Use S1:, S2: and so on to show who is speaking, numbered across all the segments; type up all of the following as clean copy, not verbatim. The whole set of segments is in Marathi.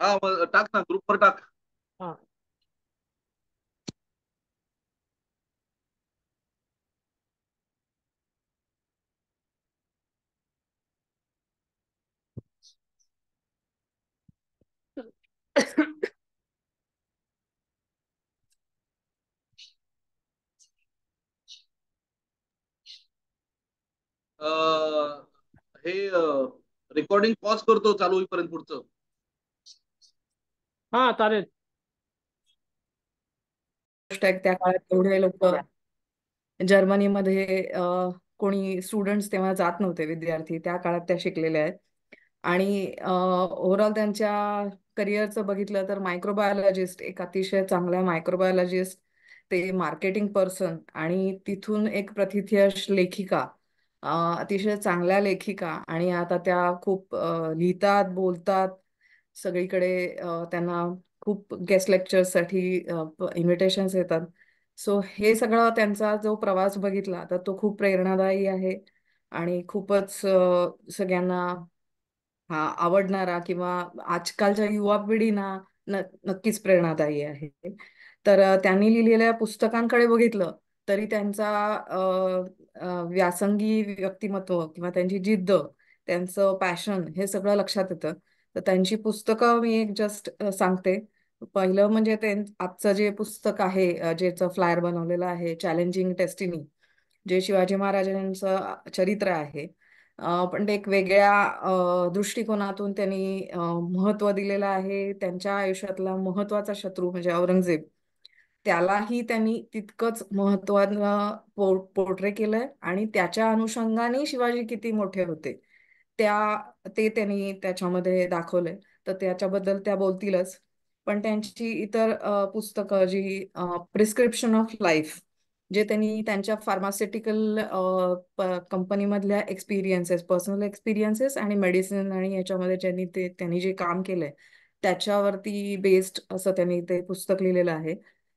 S1: हा मग टाक ना, ग्रुपवर टाक.
S2: हा.
S1: हे रेकॉर्डिंग पॉज करतो चालू होईपर्यंत पुढचं.
S2: हा चालेल.
S3: त्या काळात एवढे लोक जर्मनीमध्ये कोणी स्टुडंट्स तेव्हा जात नव्हते, विद्यार्थी त्या काळात त्या शिकलेल्या आहेत. आणि ओव्हरऑल त्यांच्या करिअरचं बघितलं तर मायक्रोबायोलॉजिस्ट, एक अतिशय चांगल्या मायक्रोबायोलॉजिस्ट, ते मार्केटिंग पर्सन, आणि तिथून एक प्रथितयश लेखिका, अतिशय चांगल्या लेखिका. आणि आता त्या खूप लिहितात, बोलतात सगळीकडे. त्यांना खूप गेस्ट लेक्चर्ससाठी इन्व्हिटेशन्स येतात. सो हे सगळं त्यांचा जो प्रवास बघितला तर तो खूप प्रेरणादायी आहे आणि खूपच सगळ्यांना हा आवडणारा, किंवा आजकालच्या युवा पिढीना नक्कीच प्रेरणादायी आहे. तर त्यांनी लिहिलेल्या पुस्तकांकडे बघितलं तरी त्यांचा व्यासंगी व्यक्तिमत्व किंवा त्यांची जिद्द, त्यांचं पॅशन हे सगळं लक्षात येतं. तर त्यांची पुस्तकं मी एक जस्ट सांगते. पहिलं म्हणजे ते आजचं जे पुस्तक आहे, ज्याचं फ्लायर बनवलेलं आहे, चॅलेंजिंग डेस्टिनी, जे शिवाजी महाराजांचं चरित्र आहे. पण ते एक वेगळ्या दृष्टिकोनातून त्यांनी महत्त्व दिलेलं आहे. त्यांच्या आयुष्यातला महत्त्वाचा शत्रू म्हणजे औरंगजेब, त्यालाही त्यांनी तितकंच महत्त्वानं पोर्ट्रे केलंय. आणि त्याच्या अनुषंगाने शिवाजी किती मोठे होते ते त्यांनी त्याच्यामध्ये दाखवलंय. तर त्याच्याबद्दल त्या बोलतीलच. पण त्यांची इतर पुस्तकं, जी प्रिस्क्रिप्शन ऑफ लाईफ, जे त्यांनी त्यांच्या फार्मास्युटिकल कंपनीमधल्या एक्सपिरियन्सेस, पर्सनल एक्सपिरियन्सेस आणि मेडिसिन आणि याच्यामध्ये त्यांनी जे काम केलंय त्याच्यावरती बेस्ड असं त्यांनी ते पुस्तक लिहिलेलं आहे,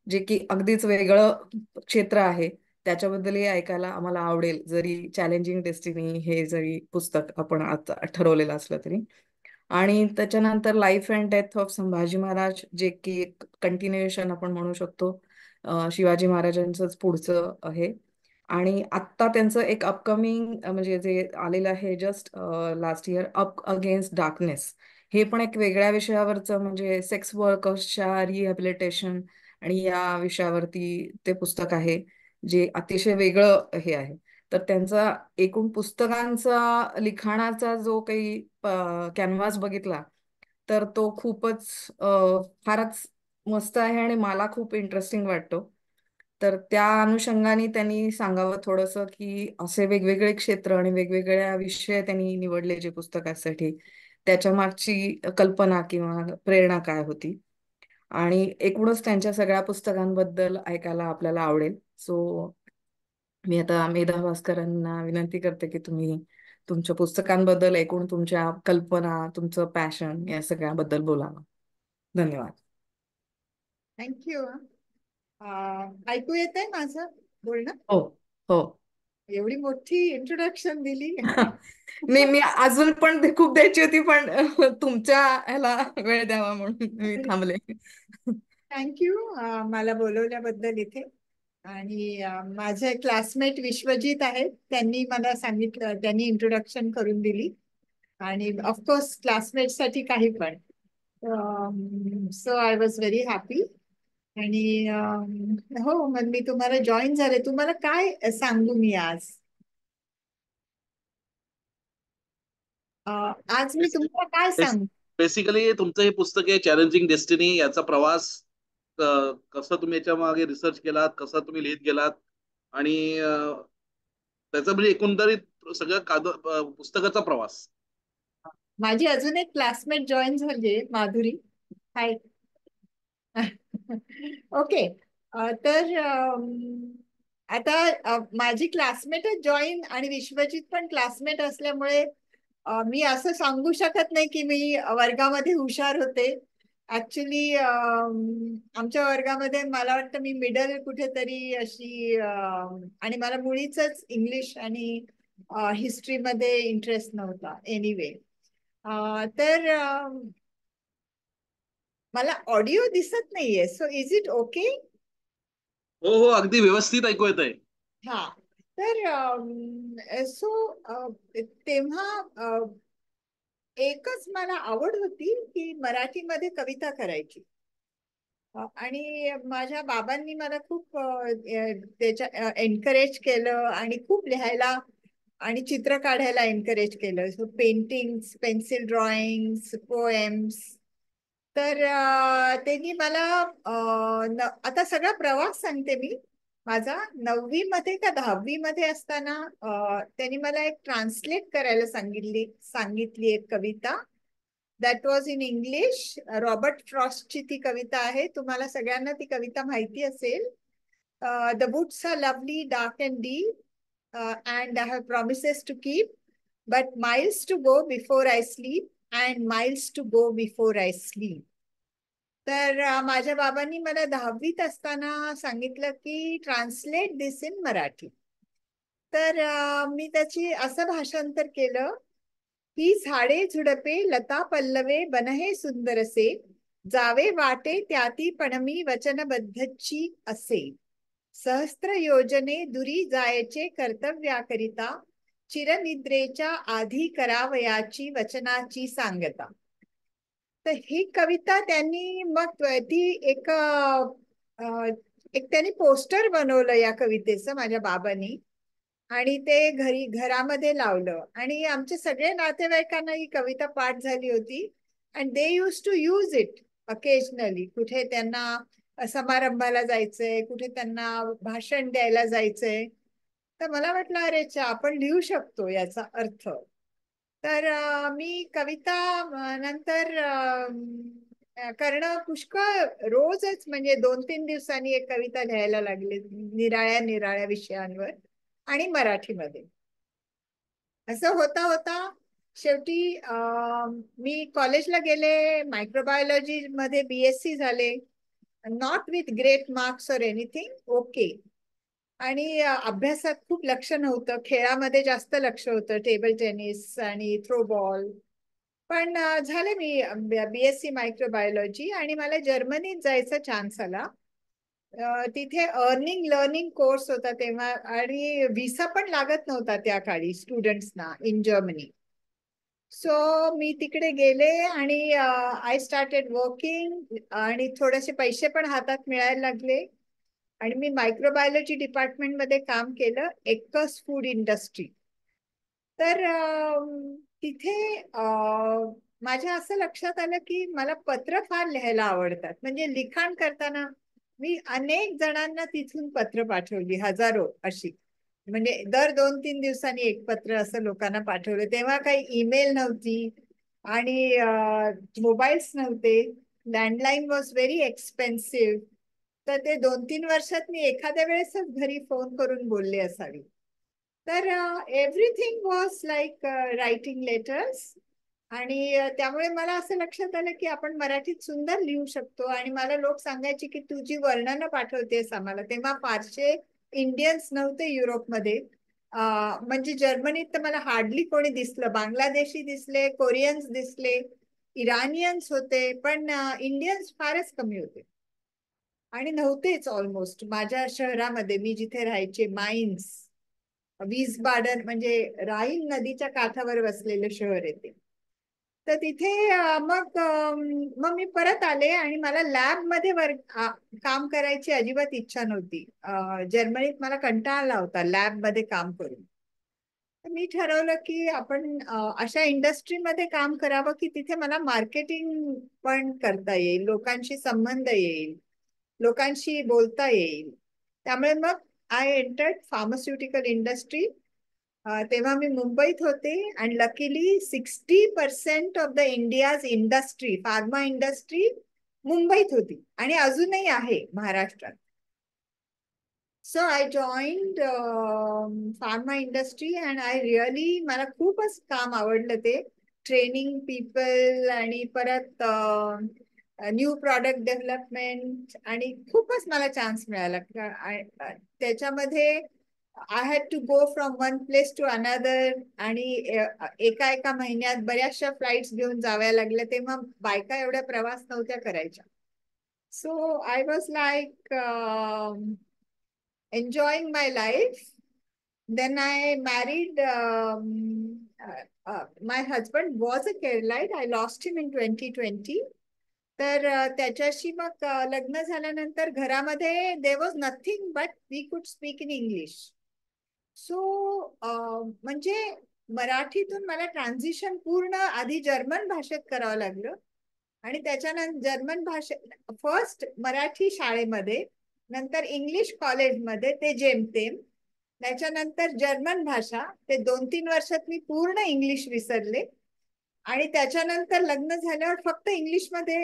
S3: जे की अगदीच वेगळं क्षेत्र आहे. त्याच्याबद्दलही ऐकायला आम्हाला आवडेल, जरी चॅलेंजिंग डेस्टिनी हे जरी पुस्तक आपण आता ठरवलेलं असलं तरी. आणि त्याच्यानंतर life and death of Sambhaji Maharaj, जे की कंटिन्युएशन आपण म्हणू शकतो, शिवाजी महाराजांचंच पुढचं आहे. आणि आत्ता त्यांचं एक अपकमिंग म्हणजे जे आलेलं आहे just last year, up against darkness, हे पण एक वेगळ्या विषयावरचं, म्हणजे सेक्स वर्कर्सच्या रिहॅबिलिटेशन आणि या विषयावरती ते पुस्तक आहे, जे अतिशय वेगळं हे आहे. तर त्यांचा एकूण पुस्तकांचा लिखाणाचा जो काही कॅनव्हास बघितला तर तो खूपच फारच मस्त आहे आणि मला खूप इंटरेस्टिंग वाटतो. तर त्या अनुषंगाने त्यांनी सांगावं थोडंसं, की असे वेगवेगळे क्षेत्र आणि वेगवेगळ्या विषय त्यांनी निवडले जे पुस्तकासाठी, त्याच्या मागची कल्पना किंवा प्रेरणा काय होती. आणि एकूणच त्यांच्या सगळ्या पुस्तकांबद्दल ऐकायला आपल्याला आवडेल. सो मी आता मेधा भास्करांना विनंती करते की तुम्ही तुमच्या पुस्तकांबद्दल, एकूण तुमच्या कल्पना, तुमचं पॅशन या सगळ्याबद्दल बोलावं. धन्यवाद.
S4: थँक्यू. ऐकू येतंय माझं बोलणं?
S3: हो हो.
S4: एवढी मोठी इंट्रोडक्शन दिली.
S3: नाही, मी अजून पण खूप द्यायची होती, पण तुमच्या ह्याला वेळ द्यावा म्हणून मी थांबले.
S4: थँक्यू मला बोलवल्याबद्दल इथे. आणि माझे क्लासमेट विश्वजित आहेत, त्यांनी मला सांगितलं, त्यांनी इंट्रोडक्शन करून दिली. आणि ऑफकोर्स क्लासमेटसाठी काही पण. So I was very happy. आणि हो, मग मी तुम्हाला जॉईन झाले. तुम्हाला काय सांगू मी आज? आज मी तुम्हाला काय सांगू?
S1: बेसिकली तुमचं हे पुस्तक आहे चॅलेंजिंग डेस्टिनी, याचा प्रवास कसं तुम्ही याच्या मागे रिसर्च केलात, कसं तुम्ही लिहित गेलात, आणि त्याचा म्हणजे एकंदरीत सगळं पुस्तकाचा प्रवास.
S4: माझी अजून एक क्लासमेट जॉईन झाली, माधुरी. हाय. ओके. तर आता माझी क्लासमेटच जॉईन आणि विश्वजित पण क्लासमेट असल्यामुळे मी असं सांगू शकत नाही की मी वर्गामध्ये हुशार होते. ऍक्च्युली आमच्या वर्गामध्ये मला वाटतं मी मिडल कुठेतरी अशी, आणि मला मुळीच इंग्लिश आणि हिस्ट्रीमध्ये इंटरेस्ट नव्हता एनिवे. तर मला ऑडिओ दिसत नाहीये, सो इज इट ओके?
S1: हो हो, अगदी व्यवस्थित ऐकू येत आहे.
S4: हा. तर सो तेव्हा एकच मला आवड होती की मराठीमध्ये कविता करायची. आणि माझ्या बाबांनी मला खूप त्याच्या एनकरेज केलं आणि खूप लिहायला आणि चित्र काढायला एनकरेज केलं. So paintings, pencil drawings, poems. तर त्यांनी मला आता सगळा प्रवास सांगते मी माझा. 9वी मध्ये का 10वी मध्ये असताना त्यांनी मला एक ट्रान्सलेट करायला सांगितली एक कविता. That was in English. Robert फ्रॉस्टची ती कविता आहे. तुम्हाला सगळ्यांना ती कविता माहिती असेल. The woods are lovely dark and deep and I have promises to keep, but miles to go before I sleep and miles to go before I sleep. तर माझ्या बाबांनी मला 10वीत असताना सांगितलं की ट्रान्सलेट दिस इन मराठी. तर मी त्याची असं भाषांतर केलं. ही झाडे झुडपे लता पल्लवे बनहे सुंदरसे, जावे वाटे त्याती पणमी वचनबद्धची असे. सहस्त्र योजने दुरी जायचे कर्तव्याकरिता, चिरनिद्रेच्या आधी करावयाची वचनाची सांगता. तर ही कविता त्यांनी मग ती एक त्यांनी पोस्टर बनवलं या कवितेचं माझ्या बाबांनी. आणि ते घरामध्ये लावलं आणि आमच्या सगळ्या नातेवाईकांना ही कविता पाठ झाली होती. And they use to use it occasionally. कुठे त्यांना समारंभाला जायचंय, कुठे त्यांना भाषण द्यायला जायचंय. तर मला वाटलं अरे आपण लिहू शकतो याचा अर्थ. तर मी कविता नंतर करणं पुष्कळ रोजच, म्हणजे 2-3 दिवसांनी एक कविता लिहायला लागले निराळ्या निराळ्या विषयांवर आणि मराठीमध्ये. असं होता होता शेवटी मी कॉलेजला गेले. मायक्रोबायोलॉजी मध्ये BSc झाले. नॉट विथ ग्रेट मार्क्स और एनिथिंग, ओके. आणि अभ्यासात खूप लक्ष नव्हतं. खेळामध्ये जास्त लक्ष होतं, टेबल टेनिस आणि थ्रोबॉल. पण झाले मी BSc मायक्रोबायोलॉजी आणि मला जर्मनीत जायचा चान्स आला. तिथे अर्निंग लर्निंग कोर्स होता तेव्हा आणि व्हिसा पण लागत नव्हता त्या काळी स्टुडंट्सना इन जर्मनी. सो मी तिकडे गेले आणि आय स्टार्टेड वर्किंग आणि थोडेसे पैसे पण हातात मिळायला लागले. आणि मी मायक्रोबायोलॉजी डिपार्टमेंटमध्ये काम केलं, एकस फूड इंडस्ट्री. तर तिथे माझ्या असं लक्षात आलं की मला पत्र फार लिहायला आवडतात. म्हणजे लिखाण करताना मी अनेक जणांना तिथून पत्र पाठवली, हजारो अशी. म्हणजे दर 2-3 दिवसांनी एक पत्र असं लोकांना पाठवलं. तेव्हा काही ईमेल नव्हती आणि मोबाईल्स नव्हते. Landline was very expensive. तर ते 2-3 वर्षात मी एखाद्या वेळेसच घरी फोन करून बोलले असावी. तर everything was like writing letters. आणि त्यामुळे मला असं लक्षात आलं की आपण मराठीत सुंदर लिहू शकतो. आणि मला लोक सांगायचे की तुझी वर्णनं पाठवतेस आम्हाला. तेव्हा फारसे इंडियन्स नव्हते युरोपमध्ये. म्हणजे जर्मनीत तर मला हार्डली कोणी दिसलं. बांगलादेशी दिसले, कोरियन्स दिसले, इराणियन्स होते, पण इंडियन्स फारच कमी होते. आणि नव्हतेच ऑलमोस्ट. माझ्या शहरामध्ये मी जिथे राहायचे, माइन्स, विसबाडन, म्हणजे राईन नदीच्या काठावर बसलेलं शहर येते. तर तिथे मग मी परत आले आणि मला लॅब मध्ये काम करायची अजिबात इच्छा नव्हती. जर्मनीत मला कंटाळा आला होता लॅब मध्ये काम करून. तर मी ठरवलं की आपण अशा इंडस्ट्रीमध्ये काम करावं की तिथे मला मार्केटिंग पण करता येईल, लोकांशी संबंध येईल, लोकांशी बोलता येईल. त्यामुळे मग आय एंटर्ड फार्मास्युटिकल इंडस्ट्री. तेव्हा मी मुंबईत होते आणि luckily 60% of the India's industry, pharma industry मुंबईत होती आणि अजूनही आहे महाराष्ट्रात. So I joined pharma industry and I really, मला खूपच काम आवडलं ते. ट्रेनिंग पीपल आणि परत न्यू प्रॉडक्ट डेव्हलपमेंट आणि खूपच मला चान्स मिळाला. त्याच्यामध्ये I had to go from one place to another, आणि एका महिन्यात बऱ्याचशा फ्लाईट्स घेऊन जाव्या लागल्या. तेव्हा बायका एवढ्या प्रवास नव्हत्या करायच्या. So I was like enjoying my life. Then I married. My husband was a Keralite. I lost him in 2020. तर त्याच्याशी मग लग्न झाल्यानंतर घरामध्ये there was nothing but we could speak in English. So म्हणजे मराठीतून मला ट्रान्झिशन पूर्ण आधी जर्मन भाषेत करावं लागलं, आणि त्याच्यानंतर जर्मन फर्स्ट मराठी शाळेमध्ये, नंतर इंग्लिश कॉलेजमध्ये, ते जेमतेम. त्याच्यानंतर जर्मन भाषा, ते 2-3 वर्षात मी पूर्ण इंग्लिश विसरले. आणि त्याच्यानंतर लग्न झाल्यावर फक्त इंग्लिशमध्ये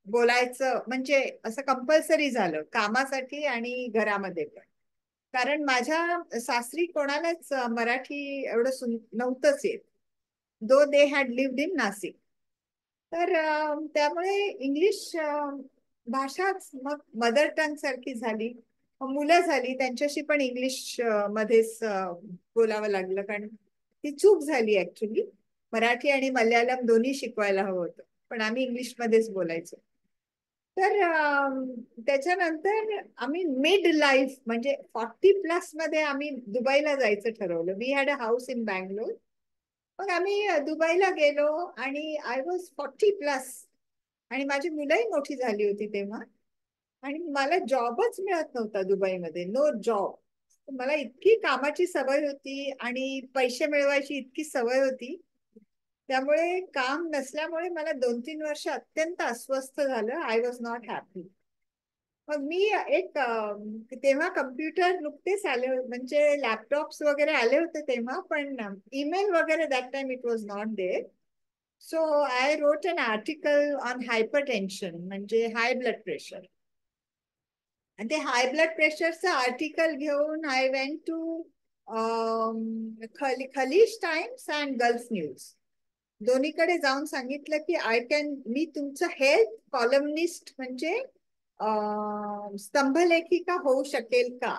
S4: बोलायचं म्हणजे असं कंपल्सरी झालं कामासाठी आणि घरामध्ये पण. कारण माझ्या सासरी कोणालाच मराठी एवढं नव्हतंच येत, though they had lived in Nashik. तर त्यामुळे इंग्लिश भाषाच मग मदर टंग सारखी झाली. मुलं झाली, त्यांच्याशी पण इंग्लिश मध्येच बोलावं लागलं, कारण ती चूक झाली ऍक्च्युली. मराठी आणि मल्याळम दोन्ही शिकवायला हवं होतं, पण आम्ही इंग्लिशमध्येच बोलायचो. तर त्याच्यानंतर आम्ही मिड लाईफ म्हणजे 40+ मध्ये आम्ही दुबईला जायचं ठरवलं. We had a house in Bangalore. मग आम्ही दुबईला गेलो आणि आय वॉज 40+, आणि माझी मुलंही मोठी झाली होती तेव्हा, आणि मला जॉबच मिळत नव्हता दुबईमध्ये, नो जॉब. मला इतकी कामाची सवय होती आणि पैसे मिळवायची इतकी सवय होती, त्यामुळे काम नसल्यामुळे मला 2-3 वर्ष अत्यंत अस्वस्थ झालं. I was not happy. मग मी तेव्हा कम्प्युटर नुकतेच आले, म्हणजे लॅपटॉप्स वगैरे आले होते तेव्हा, पण ईमेल वगैरे that time it was not there. So I wrote an article on hypertension, म्हणजे हाय ब्लड प्रेशर. आणि ते हाय ब्लड प्रेशरचं आर्टिकल घेऊन I went to Khaleej Times and Gulf News, दोन्हीकडे जाऊन सांगितलं की मी तुमचं हेल्थ कॉलमनिस्ट म्हणजे स्तंभलेखिका होऊ शकेल का,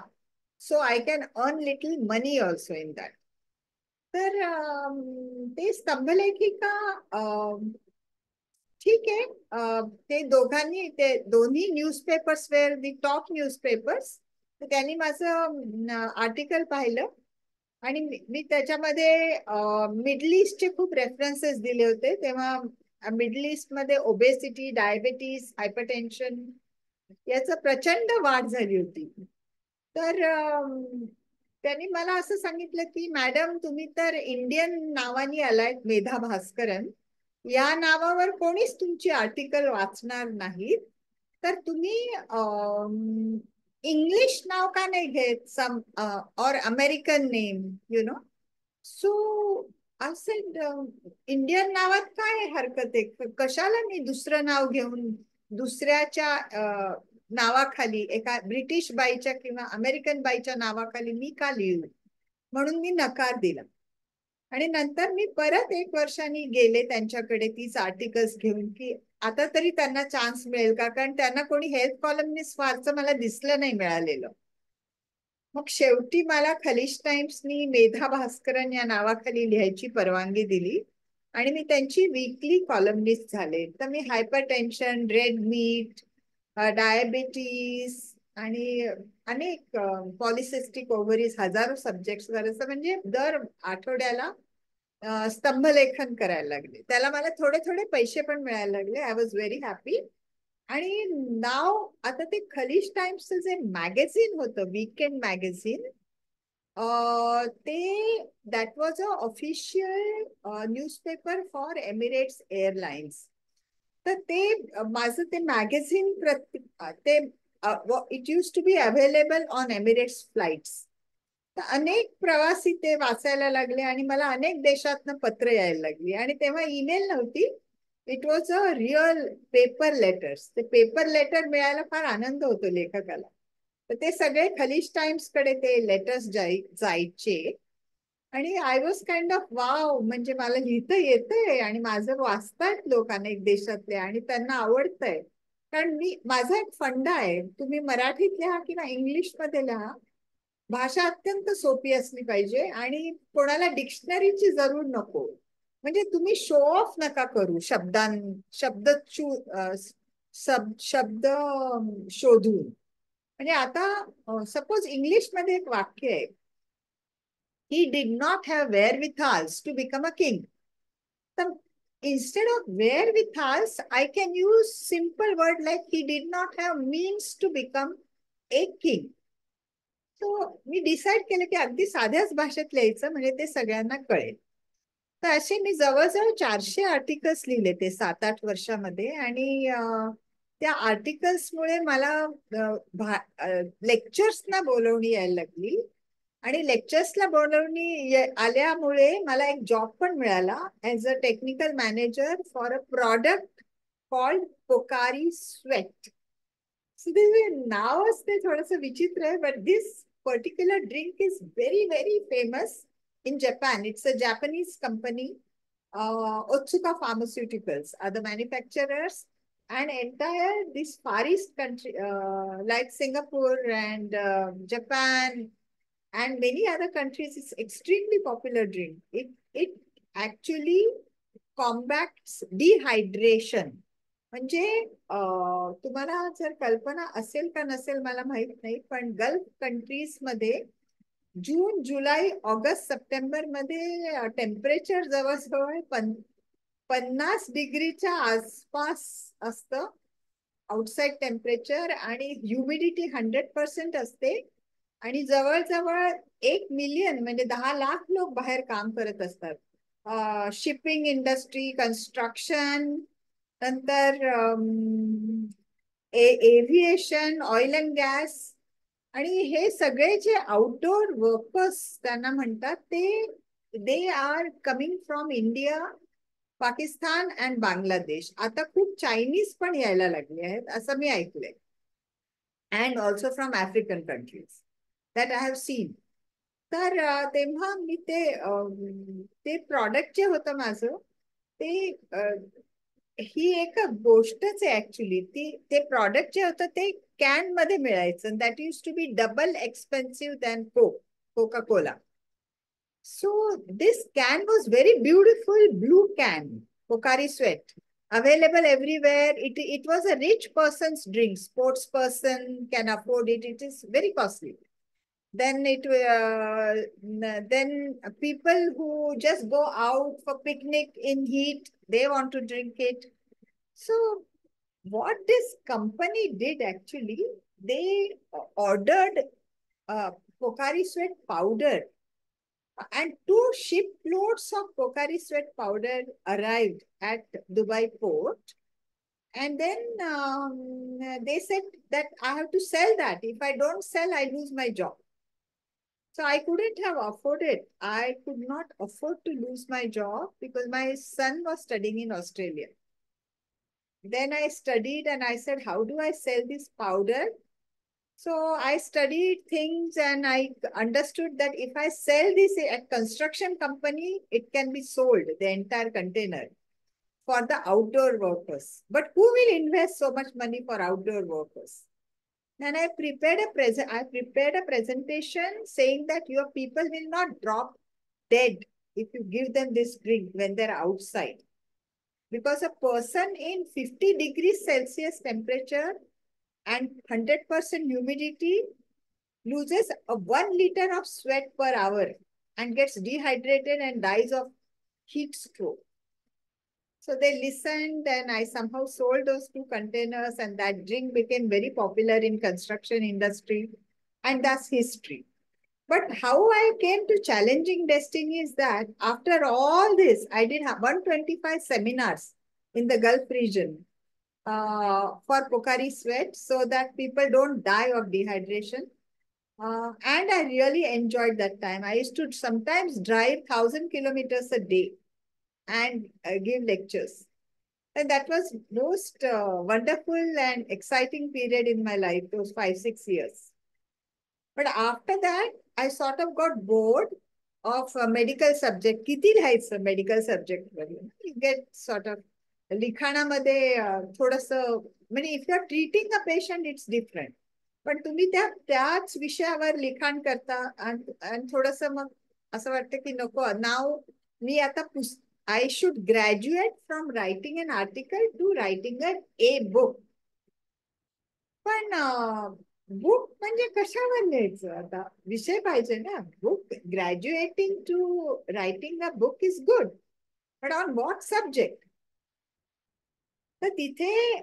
S4: so I can earn little money also in that. तर ते स्तंभलेखिका ठीक आहे. ते दोन्ही newspapers were the top newspapers. तर त्यांनी माझं आर्टिकल पाहिलं, आणि मी त्याच्यामध्ये मिडल ईस्टचे खूप रेफरन्सेस दिले होते. तेव्हा मिडल ईस्ट मध्ये ओबेसिटी, डायबेटीस, हायपरटेन्शन याचं प्रचंड वाढ झाली होती. तर त्यांनी मला असं सांगितलं की मॅडम, तुम्ही तर इंडियन नावानी आलायत, मेधा भास्करन, या नावावर कोणीच तुमची आर्टिकल वाचणार नाहीत, तर तुम्ही इंग्लिश नाव का नाही घेत, सम और American name, you know. So असं इंडियन नावात काय हरकत आहे, कशाला मी दुसरं नाव घेऊन दुसऱ्याच्या नावाखाली, एका ब्रिटिश बाईच्या किंवा अमेरिकन बाईच्या नावाखाली मी का लिहू, म्हणून मी नकार दिला. आणि नंतर मी परत 1 वर्षांनी गेले त्यांच्याकडे तीच आर्टिकल्स घेऊन, की आता तरी त्यांना चान्स मिळेल का, कारण त्यांना कोणी हेल्थ कॉलमनिस्ट फारसं मला दिसलं नाही मिळालेलं. मग शेवटी मला खलीज टाइम्सनी मेधा भास्करन या नावाखाली लिहायची परवानगी दिली, आणि मी त्यांची वीकली कॉलमनिस्ट झाले. तर मी हायपरटेन्शन, रेड मीट, डायबिटीज आणि अनेक पॉलिसिस्टिक ओव्हरीज, हजारो सब्जेक्ट्स वर, असं म्हणजे दर आठवड्याला स्तंभलेखन करायला लागले. त्याला मला थोडे थोडे पैसे पण मिळायला लागले. I was very happy. आणि नाव आता ते खलीज टाइम्सचं जे मॅगझिन होतं, वीकेंड मॅगझिन, ते that was a official newspaper for Emirates Airlines. तर ते माझं ते मॅगझिन ते it use to be available on Emirates flights. अनेक प्रवासी ते वाचायला लागले, आणि मला अनेक देशातनं पत्र यायला लागली. आणि तेव्हा ईमेल नव्हती, it was a real paper letters. ते पेपर लेटर मिळायला फार आनंद होतो लेखकाला. तर ते सगळे खलीज टाइम्स कडे ते लेटर्स जायचे, आणि I was kind of wow, म्हणजे मला लिहिता येतंय आणि माझं वाचतायत लोक अनेक देशातले, आणि त्यांना आवडतंय. कारण माझा एक फंडा आहे, तुम्ही मराठीत लिहा किंवा इंग्लिशमध्ये लिहा, भाषा अत्यंत सोपी असली पाहिजे आणि कोणाला डिक्शनरीची जरूर नको. म्हणजे तुम्ही शो ऑफ नका करू शब्द शब्द शोधून. म्हणजे आता सपोज इंग्लिश मध्ये एक वाक्य आहे, he did not have wherewithals to become a king. तर instead of wherewithals, I can use simple word like he did not have means to become a king. So me decide केलं की अगदी साध्याच भाषेत लिहायचं म्हणजे ते सगळ्यांना कळेल. तर असे मी जवळजवळ 400 आर्टिकल्स लिहिले ते 7-8 वर्षामध्ये. आणि त्या आर्टिकल्समुळे मला लेक्चर्सना बोलवणी यायला लागली. आणि लेक्चर्सला बोलवणी आल्यामुळे मला एक जॉब पण मिळाला as a technical manager for a product called Pocari Sweat. So नावच ते थोडंसं विचित्र आहे, but this particular drink is very, very famous in Japan. It's a Japanese company. Otsuka Pharmaceuticals are the manufacturers, and entire this Far East country, like Singapore and Japan and many other countries, is extremely popular drink. It actually combats dehydration. म्हणजे तुम्हाला जर कल्पना असेल का नसेल मला माहित नाही, पण गल्फ कंट्रीज मध्ये जून, जुलै, ऑगस्ट, सप्टेंबर मध्ये टेम्परेचर जवळजवळ 50 डिग्रीच्या आसपास असतं आउटसाइड टेम्परेचर, आणि ह्युमिडिटी 100% असते. आणि जवळजवळ 1 मिलियन म्हणजे 10 लाख लोक बाहेर काम करत असतात. शिपिंग इंडस्ट्री, कन्स्ट्रक्शन, नंतर एव्हिएशन, ऑइल अँड गॅस. आणि हे सगळे जे आउटडोर वर्कर्स त्यांना म्हणतात, they are coming from India, Pakistan and Bangladesh. आता खूप चायनीज पण यायला लागले आहेत असं मी ऐकलंय. And also from African countries that I have scene. तर तेव्हा मी ते प्रॉडक्ट जे होतं माझं, ते ही एक गोष्टच आहे ऍक्च्युली. ते प्रॉडक्ट जे होतं ते कॅन मध्ये मिळायचं. That use to be double expensive than coca cola. So this can was very beautiful blue can, Pocari Sweat, available everywhere. It was a rich person's drink. Sports person can afford it. It is very costly. Then then people who just go out for picnic in heat, they want to drink it. So what this company did actually, they ordered Pocari Sweat powder. And 2 shiploads of Pocari Sweat powder arrived at Dubai port. And then they said that I have to sell that. If I don't sell, I lose my job. So I couldn't have afforded. I could not afford to lose my job because my son was studying in Australia. Then I studied and I said, how do I sell this powder? So I studied things and I understood that if I sell this at construction company, it can be sold, the entire container, for the outdoor workers. But who will invest so much money for outdoor workers? Then I prepared a presentation saying that your people will not drop dead if you give them this drink when they're outside. Because a person in 50 degrees Celsius temperature and 100% humidity loses 1 liter of sweat per hour and gets dehydrated and dies of heat stroke. So they listened and I somehow sold those 2 containers, and that drink became very popular in construction industry, and that's history. But how I came to Challenging Destiny is that after all this, I did have 125 seminars in the Gulf region for Pocari Sweat so that people don't die of dehydration. And I really enjoyed that time. I used to sometimes drive 1,000 kilometers a day and give lectures. And that was most wonderful and exciting period in my life, those 5-6 years. But after that, I sort of got bored of medical subject. किती लिहायचं medical subject मध्ये? You get sort of लिखाणामध्ये थोडंसं म्हणजे if you are treating a patient it's different, पण तुम्ही त्याच विषयावर लिखाण करता आणि थोडस मग असं वाटतं की नको नाव मी आता I should graduate from writing an article to writing a book. पण बुक म्हणजे कशावर लिहायचं, आता विषय पाहिजे ना. Book graduating to writing a book is good, पण ऑन व्हॉट सब्जेक्ट? तर तिथे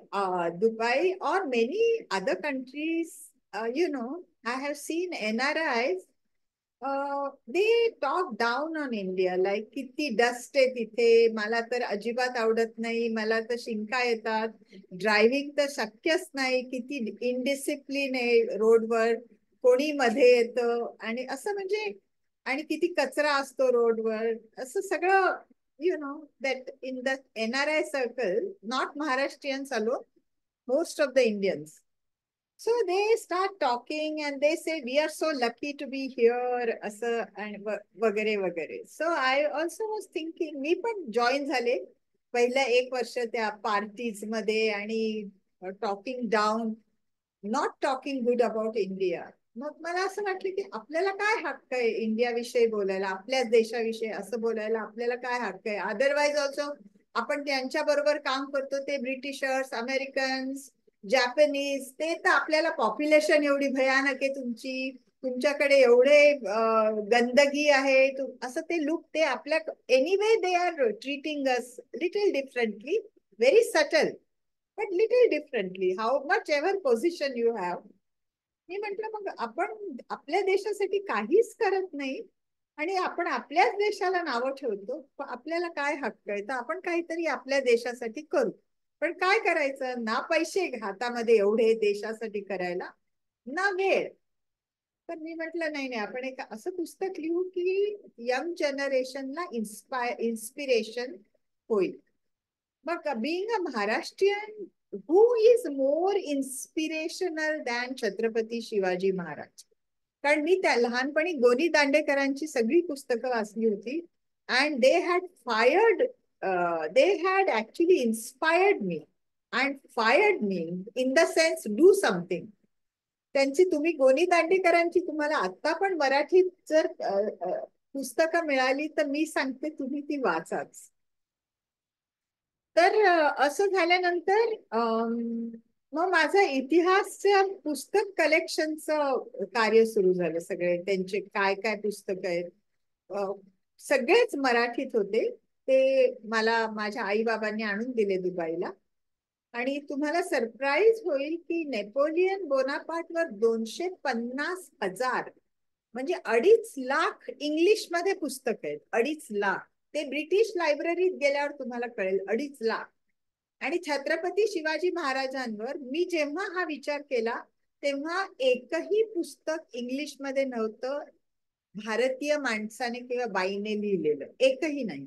S4: दुबई और many other countries, I have seen NRIs, they talk down on India, like किती डस्ट आहे तिथे, मला तर अजिबात आवडत नाही, मला तर शिंका येतात, ड्रायव्हिंग तर शक्यच नाही, किती इनडिसिप्लिन आहे रोडवर, कोणी मध्ये येतं आणि असं म्हणजे, आणि किती कचरा असतो रोडवर, असं सगळं. That in the NRI circle, not Maharashtrians alone, most of the Indians. So they start talking and they say, we are so lucky to be here, असं and वगैरे वगैरे. So I also was thinking, मी पण जॉईन झाले पहिल्या 1 वर्ष त्या पार्टीज मध्ये आणि talking down, not talking good about India. मग मला असं वाटलं की आपल्याला काय हक्क आहे इंडियाविषयी बोलायला, आपल्याच देशाविषयी असं बोलायला आपल्याला काय हक्क आहे? अदरवाईज ऑल्सो आपण त्यांच्या बरोबर काम करतो, ते ब्रिटिशर्स, अमेरिकन्स, जॅपनीज, ते तर आपल्याला पॉप्युलेशन एवढी भयानक आहे तुमची, तुमच्याकडे एवढे गंदगी आहे, असं ते लुक, ते आपल्या anyway they are treating us little differently, very subtle but little differently, how much ever position you have. मी म्हंटल मग आपण आपल्या देशासाठी काहीच करत नाही आणि आपण आपल्याच देशाला नावं ठेवतो, आपल्याला काय हक्क आहे? तर आपण काहीतरी आपल्या देशासाठी करू. पण काय करायचं, ना पैसे हातामध्ये एवढे देशासाठी करायला, ना वेळ. तर मी म्हटलं नाही, आपण एक असं पुस्तक लिहू की यंग जनरेशनला इन्स्पिरेशन होईल. मग being a Maharashtrian, who is more inspirational than Chhatrapati Shivaji Maharaj? कारण मी त्या लहानपणी गोनी दांडेकरांची सगळी पुस्तकं वाचली होती and they had actually inspired me and fired me in the sense do something. त्यांची तुम्ही गोनी दांडेकरांची तुम्हाला आता पण मराठीत जर पुस्तकं मिळाली तर मी सांगते तुम्ही ती वाचाच. तर असं झाल्यानंतर मग माझं इतिहासचं पुस्तक कलेक्शनचं कार्य सुरू झालं. सगळे त्यांचे काय काय पुस्तक आहेत सगळेच मराठीत होते, ते मला माझ्या आई बाबांनी आणून दिले दुबईला. आणि तुम्हाला सरप्राईज होईल की नेपोलियन बोनापार्टवर 250,000 म्हणजे 2.5 लाख इंग्लिश मध्ये पुस्तक आहेत. 2.5 लाख. ते ब्रिटिश लायब्ररीत गेल्यावर तुम्हाला कळेल, 2.5 लाख. आणि छत्रपती शिवाजी महाराजांवर मी जेव्हा हा विचार केला तेव्हा एकही पुस्तक इंग्लिश मध्ये नव्हतं भारतीय माणसाने किंवा बाईने लिहिलेलं, एकही नाही.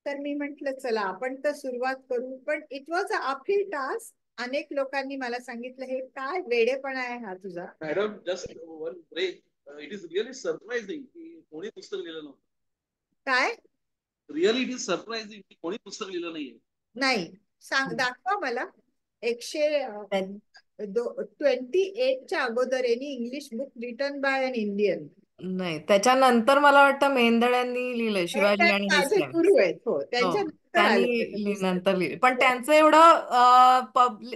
S4: तर मी म्हंटल चला आपण तर सुरुवात करू, पण it was a uphill task. अनेक लोकांनी मला सांगितलं हे काय वेडेपणा आहे हा तुझा.
S1: Madam just one break, it is really surprising की कोणी पुस्तक लिहिलं नव्हतं.
S4: काय?
S1: रिअली इट इज सरप्राइझिंग की कोणी पुस्तक लिहिलं नाहीये.
S4: नाही, सांग, दाखवा मला. 128च्या अगोदर any English book written by an Indian.
S3: नाही, त्याच्यानंतर मला वाटतं मेंदळ्यांनी लिहिलंय शिवाजी आणि
S4: माझे
S3: हिस्ट्री.
S4: गुरु आहेत, हो, त्यांच्या
S3: हो,
S4: नंतर आलं त्याचं
S3: त्यांनी
S4: पुस्तक.
S3: नंतर लिहिले, पण त्यांचं एवढं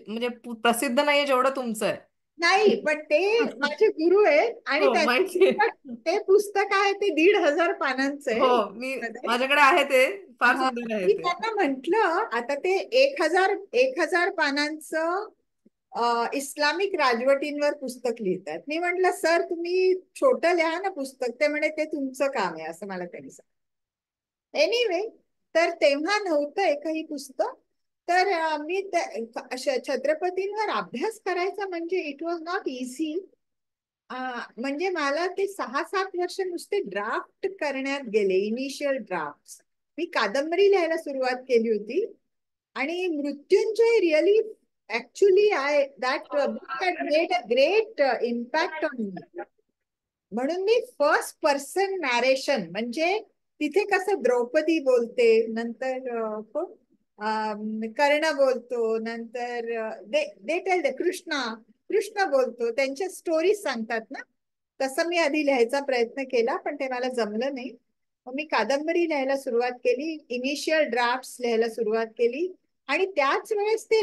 S3: म्हणजे प्रसिद्ध नाहीये जेवढं तुमचं आहे.
S4: नाही, पण ते माझे गुरु आहेत आणि
S3: हो, माहितीये.
S4: ते पुस्तक आहे ते 1,500 पानांचं
S3: हो,
S4: आहे.
S3: माझ्याकडे आहे ते, फार
S4: हा,
S3: सुंदर आहे
S4: मी
S3: ते.
S4: त्यांना म्हंटल आता ते 1,000 पानांचं इस्लामिक राजवटींवर पुस्तक लिहितात. मी म्हंटल सर तुम्ही छोटं लिहा ना पुस्तक. ते म्हणे ते तुमचं काम आहे, असं मला त्यांनी सांगितलं. एनिवे, तर तेव्हा नव्हतं एकही पुस्तक. तर मी छत्रपतींवर अभ्यास करायचा म्हणजे इट वॉज नॉट इझी. म्हणजे मला ते 6-7 वर्ष नुसते ड्राफ्ट करण्यात गेले, इनिशियल ड्राफ्ट. मी कादंबरी लिहायला सुरुवात केली होती आणि Mrityunjay really actually that book had made a great impact on me. म्हणून मी फर्स्ट पर्सन नॅरेशन, म्हणजे तिथे कसं द्रौपदी बोलते, नंतर कर्ण बोलतो, नंतर दे टेल द कृष्ण बोलतो, त्यांच्या स्टोरीज सांगतात ना. तसं मी आधी लिहायचा प्रयत्न केला, पण ते मला जमलं नाही. मग मी कादंबरी लिहायला सुरुवात केली, इनिशियल ड्राफ्ट्स लिहायला सुरुवात केली. आणि त्याच वेळेस ते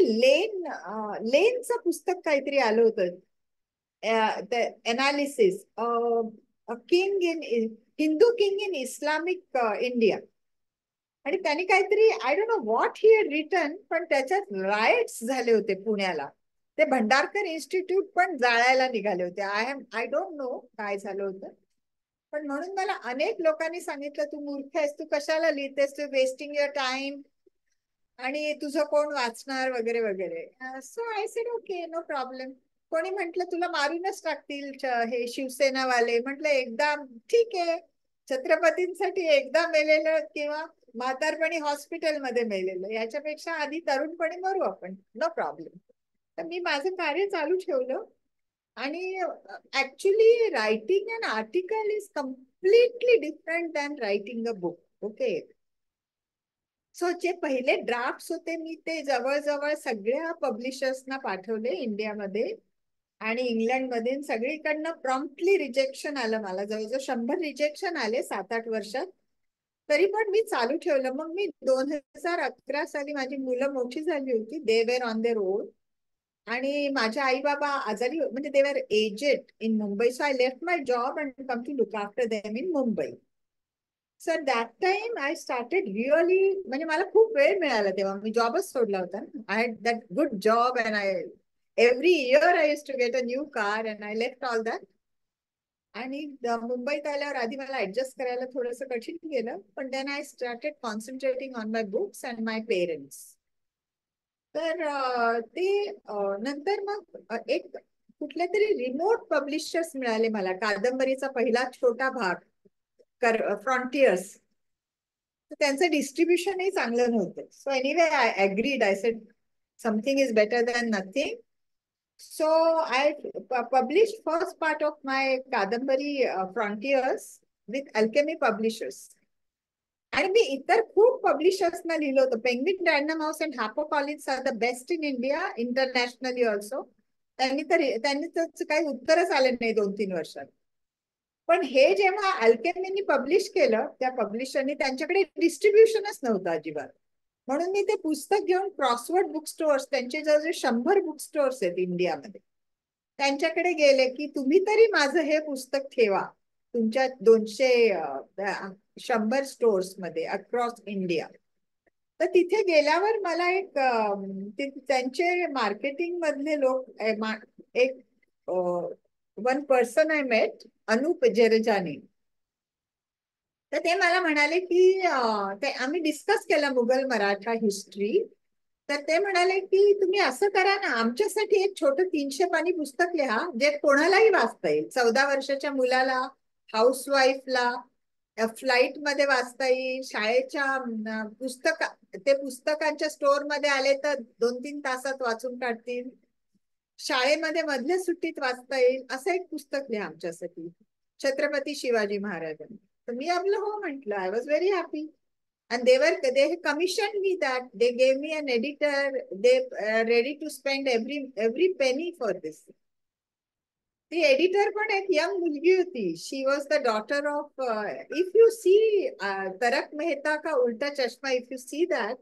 S4: लेनचं पुस्तक काहीतरी आलं होतं, analysis king in Hindu king in Islamic India. आणि त्यांनी काहीतरी I don't know what he had written, पण त्याच्यात रायट्स झाले होते पुण्याला. ते भंडारकर इन्स्टिट्यूट पण जाळायला निघाले होते. आय डोंट नो काय झालं होतं. पण म्हणून मला अनेक लोकांनी सांगितलं, तू मूर्ख आहेस, तू कशाला लिहितेस, तू वेस्टिंग युअर टाइम, आणि तुझं कोण वाचणार वगैरे वगैरे. So I said okay, no problem. कोणी म्हंटल तुला मारूनच टाकतील हे शिवसेनावाले. म्हटलं एकदा ठीक आहे, छत्रपतींसाठी एकदा मेलेलं किंवा म्हातारपणी हॉस्पिटलमध्ये मेलेलं, याच्यापेक्षा आधी तरुणपणी मरू आपण, नो प्रॉब्लेम. तर मी माझं कार्य चालू ठेवलं. आणि actually writing an article is completely different than writing a book. Okay. So जे पहिले ड्राफ्ट्स होते मी ते जवळजवळ सगळ्या पब्लिशर्सना पाठवले इंडियामध्ये आणि इंग्लंडमध्ये. सगळीकडनं प्रॉम्प्टली रिजेक्शन आलं. मला जवळजवळ 100 रिजेक्शन आले 7-8 वर्षात. तरी पण मी चालू ठेवलं. मग मी 2011 साली माझी मुलं मोठी झाली होती, they were on their own. आणि माझे आई बाबा आजारी, म्हणजे they were aged in Mumbai. So I left my job and come to look after them in Mumbai. So that time I started really, म्हणजे मला खूप वेळ मिळाला तेव्हा. मी जॉबच सोडला होता. I had that good job and I every year I used to get a new car and I left all that. आणि मुंबईत आल्यावर आधी मला ऍडजस्ट करायला थोडंसं कठीण गेलं, पण then I started concentrating on my books and my parents. तर ते नंतर मग एक कुठले तरी रिमोट पब्लिशर्स मिळाले मला. कादंबरीचा पहिला छोटा भाग फ्रॉन्टियर्स, त्यांचं डिस्ट्रीब्युशनही चांगलं नव्हतं. So anyway I agreed. I said something is better than nothing. So I publish first part of my कादंबरी फ्रॉन्टियर्स विथ अल्केमी पब्लिशर्स. आणि मी इतर खूप पब्लिशर्सना लिहिलं होतं. Penguin, Random House and HarperCollins are the best in India, internationally also. त्यांनी तर काही उत्तरच आले नाही 2-3 वर्षात. पण हे जेव्हा अल्केमीनी पब्लिश केलं, त्या पब्लिशरनी, त्यांच्याकडे डिस्ट्रीब्युशनच नव्हतं अजिबात. म्हणून मी ते पुस्तक घेऊन क्रॉसवर्ड बुक स्टोअर्स, त्यांचे जवळजवळ 100 बुक स्टोअर्स आहेत इंडियामध्ये, त्यांच्याकडे गेले की तुम्ही तरी माझं हे पुस्तक ठेवा तुमच्या 100 स्टोअर्स मध्ये अक्रॉस इंडिया. तर तिथे गेल्यावर मला त्यांचे मार्केटिंग मधले लोक, एक one person I met, Anoop Jarjani. तर ते मला म्हणाले की ते आम्ही डिस्कस केलं मुघल मराठा हिस्ट्री. तर ते म्हणाले की तुम्ही असं करा ना, आमच्यासाठी एक छोटं 300 पानी पुस्तक लिहा, जे कोणालाही वाचता येईल. 14 वर्षाच्या मुलाला, हाऊसवाईफला, फ्लाईट मध्ये वाचता येईल, शाळेच्या ते पुस्तकांच्या स्टोअर मध्ये आले तर 2-3 तासात वाचून काढतील, शाळेमध्ये मधल्या सुट्टीत वाचता येईल, असं एक पुस्तक लिहा आमच्यासाठी, छत्रपती शिवाजी महाराजांनी. तर मी आपलं हो म्हटलं. I was very happy. And they commissioned me that. They gave me an editor. They ready to spend every penny for this. The editor पण एक यंग मुलगी होती. She was the daughter of if you see Tarak Mehta का उल्टा चष्मा, if you see that,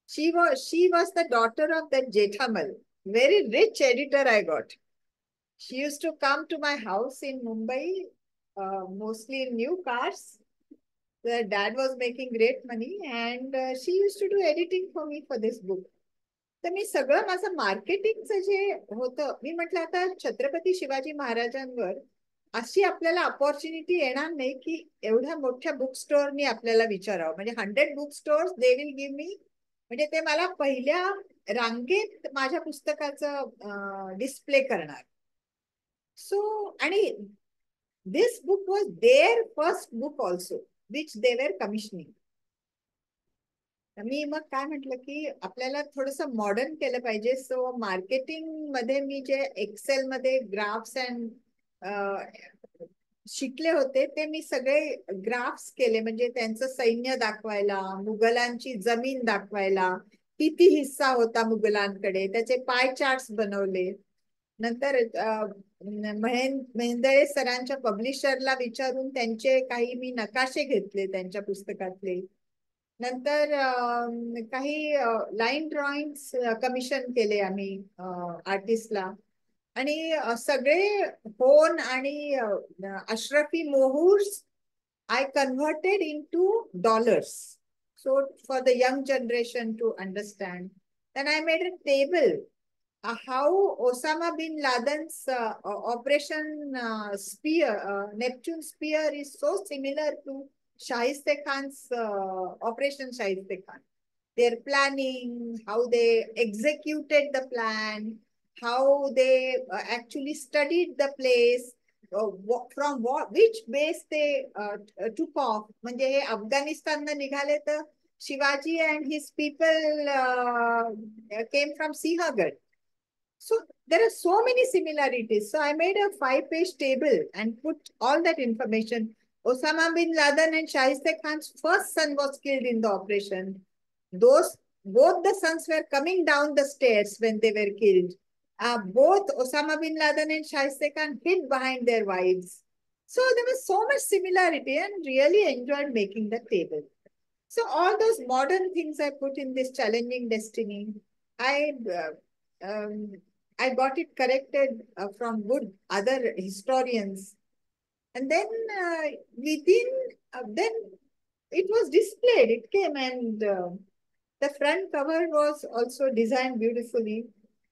S4: she was the daughter of that Jethamal. Very rich editor I got. She used to come to my house in Mumbai, mostly in new cars. Their dad was making great money and she used to do editing for me for this book. तर मी सगळं माझं मार्केटिंगचं जे होतं, मी म्हटलं आता छत्रपती शिवाजी महाराजांवर अशी आपल्याला अपॉर्च्युनिटी येणार नाही की एवढ्या मोठ्या बुक स्टोअरनी आपल्याला विचारावं. म्हणजे 100 book stores they will give me, म्हणजे ते मला पहिल्या रांगेत माझ्या पुस्तकाचं डिस्प्ले करणार. सो आणि this book was there first book also which they were commissioning. मी मग काय म्हटलं की आपल्याला थोडस मॉडर्न केलं पाहिजे. सो मार्केटिंग मध्ये मी जे एक्सेल मध्ये ग्राफ्स अँड शिकले होते ते मी सगळे ग्राफ्स केले. म्हणजे त्यांचं सैन्य दाखवायला, मुघलांची जमीन दाखवायला, किती हिस्सा होता मुघलांकडे, त्याचे पाय चार्ट्स बनवले. नंतर मेहेंदळे सरांच्या पब्लिशरला विचारून त्यांचे काही मी नकाशे घेतले त्यांच्या पुस्तकातले. नंतर काही लाईन ड्रॉइंग्स कमिशन केले आम्ही आर्टिस्टला. आणि सगळे होन आणि अशरफी मोहूर्स I converted into dollars. So for the young generation to understand. Then I made a table. How Osama bin Laden's Operation Spear, Neptune Spear is so similar to Shahiste Khan's Operation Shahiste Khan. Their planning, how they executed the plan, how they actually studied the place, from which base they took off. म्हणजे हे अफगाणिस्तान निघाले तर Shivaji and his people came from Sihagarh. So there are so many similarities. So I made a 5-page table and put all that information. Osama bin Laden and Shahiste Khan's first son was killed in the operation. Both the sons were coming down the stairs when they were killed. Both Osama bin Laden and Shahiste Khan hid behind their wives. So there was so much similarity and really enjoyed making the table. So all those modern things I put in this challenging destiny. I got it corrected from good other historians. And then then it was displayed. It came and the front cover was also designed beautifully.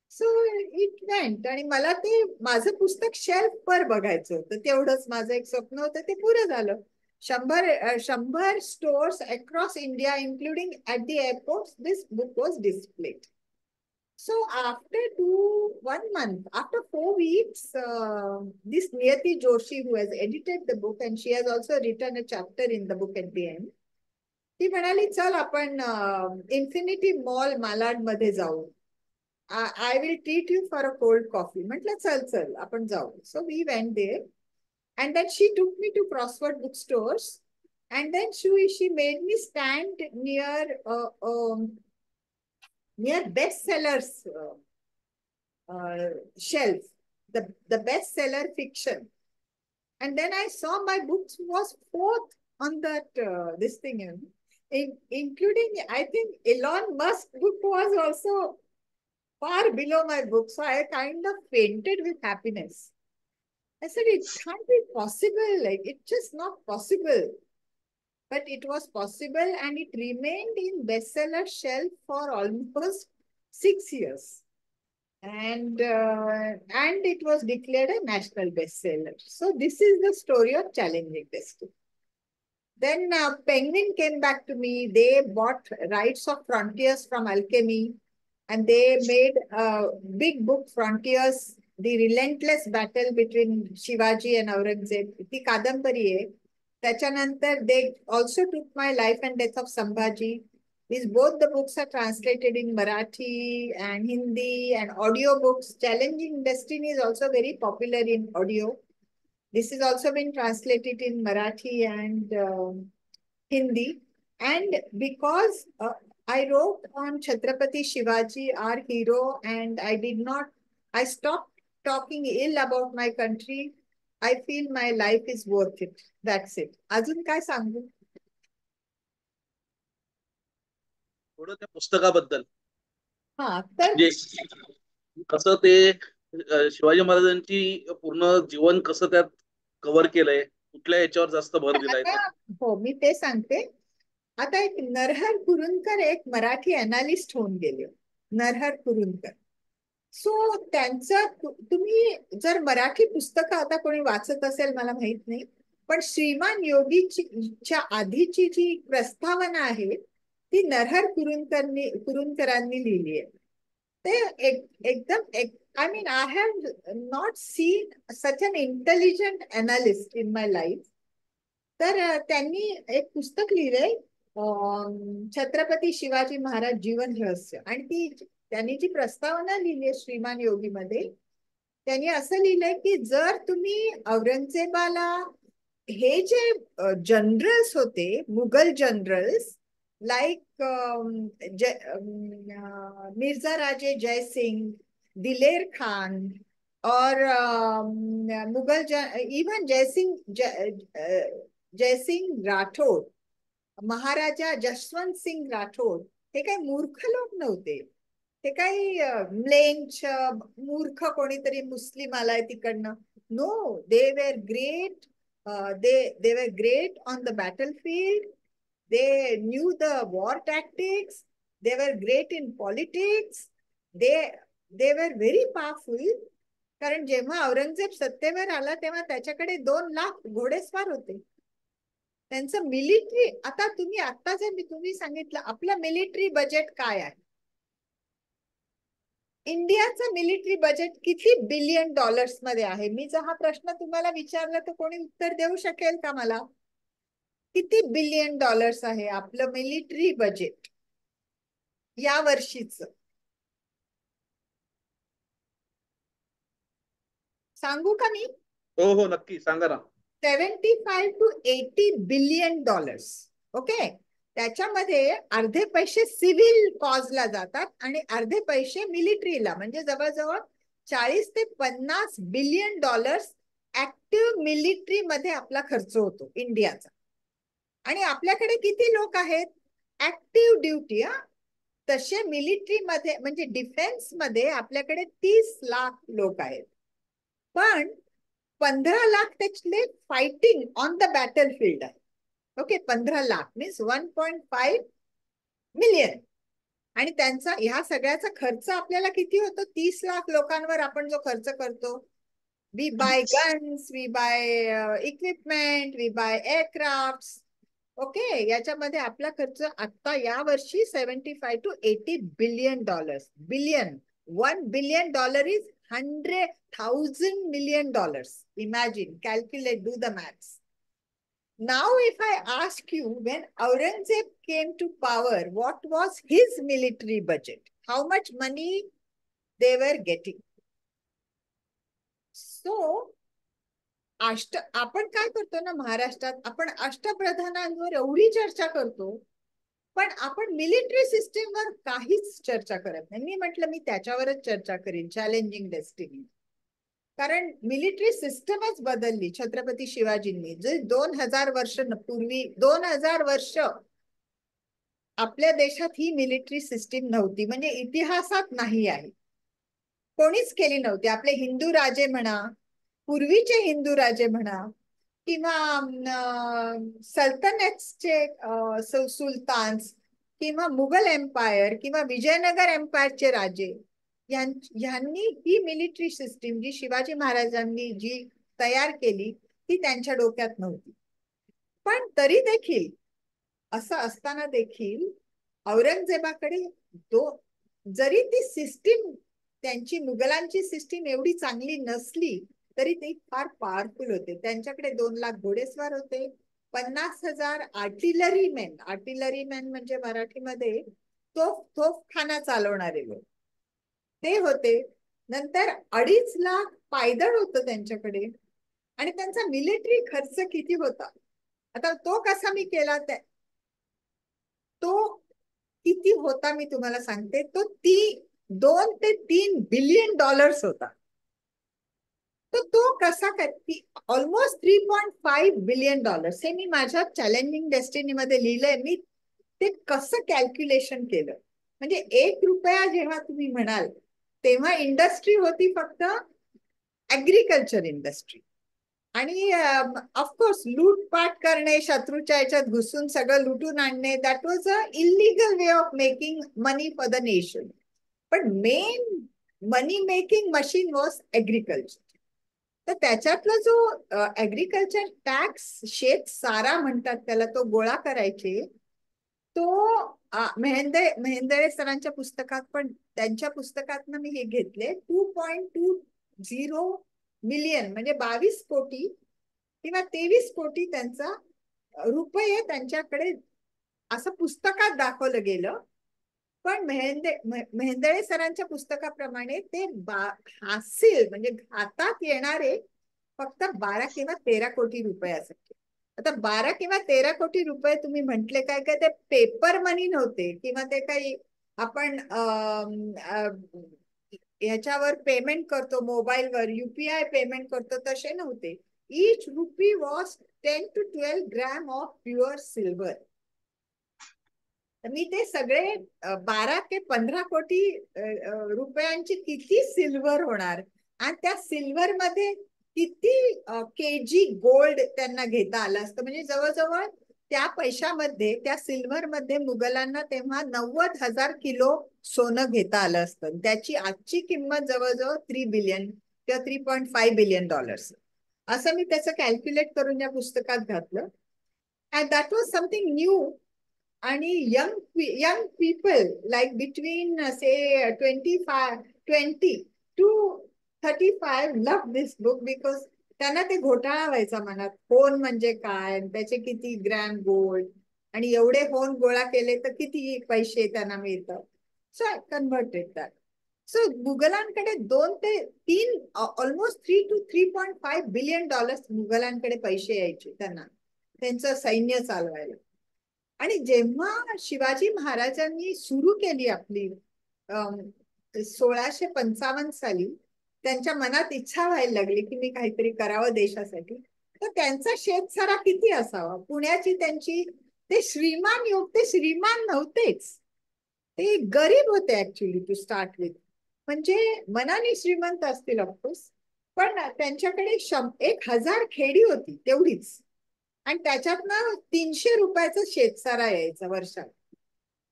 S4: So it went. आणि मला ते माझं पुस्तक शेल्फ वर बघायचं होतं. तेवढंच माझं एक स्वप्न होतं, ते पुरं झालं. 100 stores across India, including at the airports, this book was displayed. So after 1 month, after 4 weeks, this Niyati Joshi, who has edited the book, and she has also written a chapter in the book at the end, ती म्हणाली चल आपण इन्फिनिटी मॉल मालाड मध्ये जाऊ. I will treat you for a cold coffee. म्हटलं चल आपण जाऊ. So we went there. And then she took me to Crossword bookstores. And then she made me stand near bestsellers shelf, the bestseller fiction. And then I saw my books was fourth on that this thing, including I think Elon Musk book was also far below my book. So I kind of fainted with happiness. I said, it can't be possible. Like, it's just not possible. But it was possible, and it remained in bestseller shelf for almost 6 years. And it was declared a national bestseller. So this is the story of Challenging Destiny. Then Penguin came back to me. They bought rights of Frontiers from Alchemy, and they made a big book, Frontiers, The Relentless Battle Between Shivaji and Aurangzeb. ती कादंबरी आहे. त्याच्यानंतर they also took my Life and Death of Sambhaji. These both the books are translated in Marathi and Hindi and audio books. Challenging Destiny is also very popular in audio. This has also been translated in Marathi and Hindi. And because I wrote on Chhatrapati Shivaji, our hero, and I stopped talking ill about my country. I feel my life is worth it. That's it. अजून काय सांगू?
S1: थोडं त्या पुस्तकाबद्दल.
S4: हा तर
S1: कसं ते शिवाजी महाराजांची पूर्ण जीवन कसं त्यात कव्हर केलंय, कुठल्या याच्यावर जास्त भर दिलाय?
S4: हो, मी ते सांगते. आता एक नरहर कुरुंदकर एक मराठी अनालिस्ट होऊन गेले, नरहर कुरुंदकर. सो त्यांचं तुम्ही जर मराठी पुस्तकं आता कोणी वाचत असेल मला माहित नाही, पण श्रीमान योगीच्या आधीची जी प्रस्तावना आहे ती नरहर कुरुंदकरांनी लिहिली आहे. ते एकदम I mean, I have not seen such an intelligent analyst in my life. तर त्यांनी एक पुस्तक लिहिलंय छत्रपती शिवाजी महाराज जीवन रहस्य, आणि त्यांनी जी प्रस्तावना लिहिली आहे श्रीमान योगीमध्ये, त्यांनी असं लिहिलंय की जर तुम्ही औरंगजेबाला हे जे जनरल्स होते Mughal generals like Mirza Raje Jai Singh, Diler Khan, or Mughal, even Jai Singh Rathod, महाराजा जसवंत सिंग राठोड, हे काही मूर्ख लोक नव्हते. ते काही म्लेंच मूर्ख कोणीतरी मुस्लिम आलाय तिकडनं. No, they were great. They were great on the battlefield. They knew the war tactics. They were great in politics. They were very powerful. कारण जेव्हा औरंगजेब सत्तेवर आला तेव्हा त्याच्याकडे 2 लाख घोडेस्वार होते. त्यांचं मिलिटरी, आता तुम्ही सांगितलं आपलं मिलिटरी बजेट काय आहे. इंडियाचं मिलिटरी बजेट किती बिलियन डॉलर्स मध्ये आहे. मी जर हा प्रश्न तुम्हाला विचारला तर कोणी उत्तर देऊ शकेल का मला? किती बिलियन डॉलर्स आहे आपलं मिलिटरी बजेट या वर्षीच? सांगू का मी?
S1: हो हो नक्की सांगा ना.
S4: 75 to 80 बिलियन डॉलर्स. ओके, त्याच्यामध्ये अर्धे पैसे सिव्हिल कॉजला जातात आणि अर्धे पैसे मिलिटरीला, म्हणजे जवळजवळ 40 ते 50 बिलियन डॉलर्स ऍक्टिव्ह मिलिटरी मध्ये आपला खर्च होतो इंडियाचा. आणि आपल्याकडे किती लोक आहेत ऍक्टिव्ह ड्युटी? तसे मिलिटरी मध्ये म्हणजे डिफेन्स मध्ये आपल्याकडे 30 लाख लोक आहेत, पण 15 लाख त्यातले फायटिंग ऑन द बॅटलफील्ड आहे. Okay, 15 lakh means 1.5 million. आणि त्यांचा ह्या सगळ्याचा खर्च आपल्याला किती होतो? 30 लाख लोकांवर आपण जो खर्च करतो, we buy guns, we buy equipment, we buy aircraft. Okay, याच्यामध्ये आपला खर्च आता या वर्षी 75 to 80 billion dollars. Billion, 1 billion dollar is 100,000 million dollars. Imagine, calculate, do the maths. Now, if I ask you, when Aurangzeb came to power, what was his military budget? How much money they were getting? So, आपण काय करतो ना महाराष्ट्रात, आपण अष्टप्रधानांवर एवढी चर्चा करतो, पण आपण मिलिटरी सिस्टीमवर काहीच चर्चा करत नाही. मी म्हटलं मी त्याच्यावरच चर्चा करीन, चॅलेंजिंग डेस्टिनी. कारण मिलिटरी सिस्टमच बदलली छत्रपती शिवाजींनी. जे 2000 वर्ष पूर्वी, 2000 वर्ष आपल्या देशात ही मिलिटरी सिस्टीम नव्हती, म्हणजे इतिहासात नाही आहे, कोणीच केली नव्हती. आपले हिंदू राजे म्हणा, पूर्वीचे हिंदू राजे म्हणा, किंवा सल्तनतचे सुलतान्स, किंवा मुघल एम्पायर, किंवा विजयनगर एम्पायरचे राजे, यांनी ही मिलिटरी सिस्टीम जी शिवाजी महाराजांनी जी तयार केली ती त्यांच्या डोक्यात नव्हती. पण तरी देखील असं असताना देखील औरंगजेबाकडे जरी ती सिस्टीम, त्यांची मुघलांची सिस्टीम एवढी चांगली नसली तरी ते फार पॉवरफुल होते. त्यांच्याकडे 2 लाख घोडेस्वार होते, 50,000 आर्टिलरी मॅन म्हणजे मराठीमध्ये तोफखाना चालवणारे लोक ते होते. नंतर 2.5 लाख पायदळ होतं त्यांच्याकडे. आणि त्यांचा मिलिटरी खर्च किती होता? आता तो कसा मी केला, तो किती होता मी तुम्हाला सांगते. तो 2 ते 3 बिलियन डॉलर्स होता. तो कसा करती, ऑलमोस्ट 3.5 बिलियन डॉलर्स. हे मी माझ्या चॅलेंजिंग डेस्टिनी मध्ये लिहिलंय. मी ते कसं कॅल्क्युलेशन केलं, म्हणजे 1 रुपया जेव्हा तुम्ही म्हणाल तेव्हा इंडस्ट्री होती फक्त ऍग्रिकल्चर इंडस्ट्री. आणि ऑफकोर्स लूटपाट करणे, शत्रूच्या याच्यात घुसून सगळं लुटून आणणे, that was a illegal way of making money for the nation. पण main money making machine was agriculture. तर त्याच्यातला जो ऍग्रिकल्चर टॅक्स, शेत सारा म्हणतात त्याला, तो गोळा करायचे, तो मेहेंदळे सरांच्या पुस्तकात, पण त्यांच्या पुस्तकातनं मी हे घेतले. 2.20 मिलियन म्हणजे 22 कोटी किंवा 23 कोटी त्यांचा रुपये त्यांच्याकडे असं पुस्तकात दाखवलं गेलं. पण मेहेंदळे सरांच्या पुस्तकाप्रमाणे ते हासिल म्हणजे हातात येणारे फक्त 12 किंवा 13 कोटी रुपये असायचे. आता 12 किंवा 13 कोटी रुपये तुम्ही म्हंटले काय काय ते पेपर मनी नव्हते किंवा ते काही आपण ह्याच्यावर पेमेंट करतो मोबाईलवर UPI पेमेंट करतो तसे नव्हते. Each rupee was 10 to 12 gram of pure silver. मी ते सगळे 12 ते 15 कोटी रुपयांची किती सिल्वर होणार आणि त्या सिल्वर मध्ये किती KG गोल्ड त्यांना घेता आलं असतं. म्हणजे जवळजवळ त्या पैशामध्ये त्या सिल्वर मध्ये मुघलांना तेव्हा 90,000 किलो सोनं घेता आलं असतं. त्याची आजची किंमत जवळजवळ 3 बिलियन किंवा $3.5 बिलियन. असं मी त्याचं कॅल्क्युलेट करून या पुस्तकात घातलं. And that was something new. आणि young people like between say 20 to 35 love this book because त्यांना ते घोटाळा व्हायचा मनात. होन म्हणजे काय, त्याचे किती ग्रॅम गोल्ड आणि एवढे होन गोळा केले तर किती पैसे त्यांना मिळतात. So I converted that. So मुघलांकडे 2 ते 3 ऑलमोस्ट $3 to 3.5 बिलियन मुघलांकडे पैसे यायचे त्यांना त्यांचं सैन्य चालवायला. आणि जेव्हा शिवाजी महाराजांनी सुरू केली आपली 1655 साली त्यांच्या मनात इच्छा व्हायला लागली की मी काहीतरी करावं देशासाठी, तर त्यांचा शेतसारा किती असावा. पुण्याची त्यांची ते श्रीमान योग ते श्रीमान नव्हतेच, ते गरीब होते ऍक्च्युली टू स्टार्ट विथ. म्हणजे मनाने श्रीमंत असतील ऑफकोर्स, पण त्यांच्याकडे 1000 खेडी होती तेवढीच. आणि त्याच्यातनं 300 रुपयाचा शेतसारा यायचा वर्षात.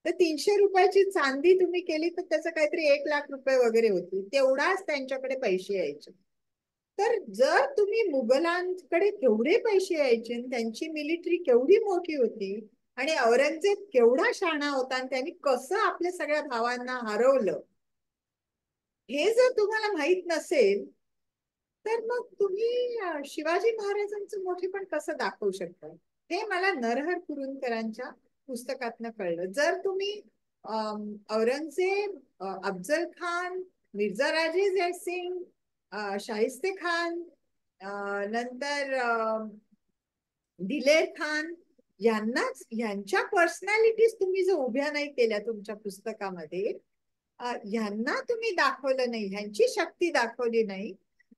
S4: तर 300 रुपयाची चांदी तुम्ही केली तर त्याचं काहीतरी 1 लाख रुपये वगैरे होती. तेवढाच त्यांच्याकडे पैसे यायचे. तर जर तुम्ही मुघलांकडे केवढे पैसे यायचे, त्यांची मिलिटरी केवढी मोठी होती आणि औरंगजेब केवढा शहाणा होता आणि त्यांनी कसं आपल्या सगळ्या भावांना हरवलं, हे जर तुम्हाला माहित नसेल तर मग तुम्ही शिवाजी महाराजांचं मोठेपण कसं दाखवू शकता, हे मला नरहर कुरुंदकरांच्या पुस्तकातनं कळलं. जर तुम्ही औरंगजेब, अफजल खान, मिर्झा राजे जयसिंग, शाहिस्ते खान, नंतर दिलेर खान, यांच्या पर्सनॅलिटीज तुम्ही जर उभ्या नाही केल्या तुमच्या पुस्तकामध्ये, यांना तुम्ही दाखवलं नाही, ह्यांची शक्ती दाखवली नाही,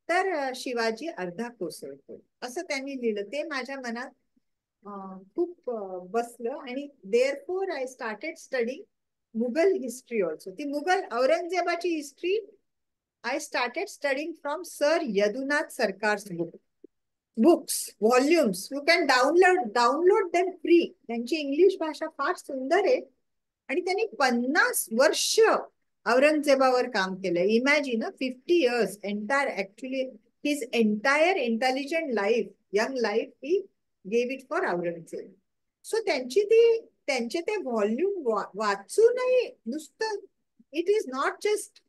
S4: तर शिवाजी अर्धा कोसळतो असं त्यांनी लिहिलं. ते माझ्या मनात खूप बसलं आणि therefore I started study Mughal history also. ती मुघल औरंगजेबाची history I started studying from sir Yadunath सरकार's books, volumes. You can download them free. त्यांची इंग्लिश भाषा फार सुंदर आहे आणि त्यांनी 50 वर्ष औरंगजेबावर काम केलं. Imagine 50 years entire, actually his entire intelligent life, young life, he gave it for Aurangzeb. So त्यांचे ते व्हॉल्यूम वाचूनही नुसतं, it is not just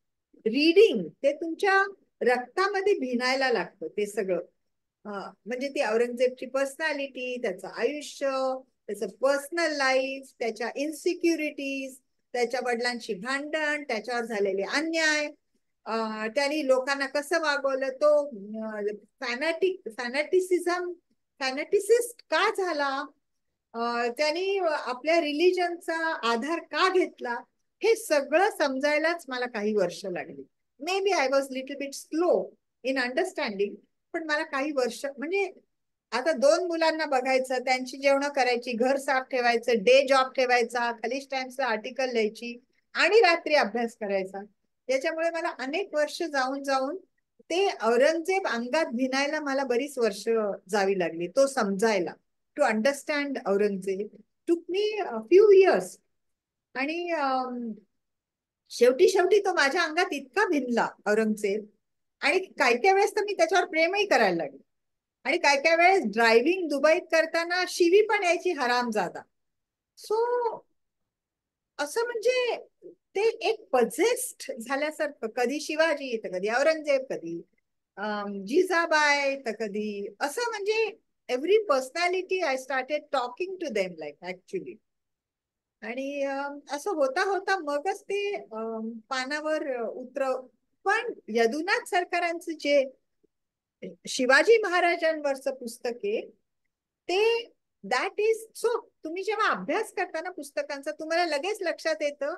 S4: reading, ते तुमच्या रक्तामध्ये भिनायला लागतं ते सगळं. म्हणजे ती औरंगजेबची पर्सनॅलिटी, त्याचं आयुष्य, त्याचं पर्सनल लाईफ, त्याच्या इन्सिक्युरिटीज, त्याच्या वडिलांशी भांडण, त्याच्यावर झालेले अन्याय, त्यांनी लोकांना कसं वागवलं, तो फॅनॅटिसिस्ट का झाला, त्यांनी आपल्या रिलिजनचा आधार का घेतला, हे सगळं समजायलाच मला काही वर्ष लागली. May be I was little bit slow in understanding, पण मला काही वर्ष, म्हणजे आता 2 मुलांना बघायचं, त्यांची जेवण करायची, घर साफ ठेवायचं, डे जॉब ठेवायचा, खालीच टाइम्सचं आर्टिकल लिहायची आणि रात्री अभ्यास करायचा. त्याच्यामुळे मला अनेक वर्ष जाऊन ते औरंगजेब अंगात भिनायला मला बरीच वर्ष जावी लागली तो समजायला. टू अंडरस्टँड औरंगजेब टूक मी फ्यू इयर्स. आणि शेवटी तो माझ्या अंगात इतका भिनला औरंगजेब, आणि काय वेळेस तर मी त्याच्यावर प्रेमही करायला लागले. आणि काय वेळेस ड्रायव्हिंग दुबईत करताना शिवी पण यायची, हरामजादा. सो असं म्हणजे ते एक पजेस्ट झाल्यासारखं, कधी शिवाजी तर कधी औरंगजेब, कधी जिजाबाई तर कधी असं, म्हणजे every personality I started talking to them like actually. आणि असं होता मगच ते पानावर उतरव. पण यदुनाथ सरकारांचं जे शिवाजी महाराजांवरचं पुस्तक आहे ते दॅट इज सो. तुम्ही जेव्हा अभ्यास करताना पुस्तकांचा तुम्हाला लगेच लक्षात येतं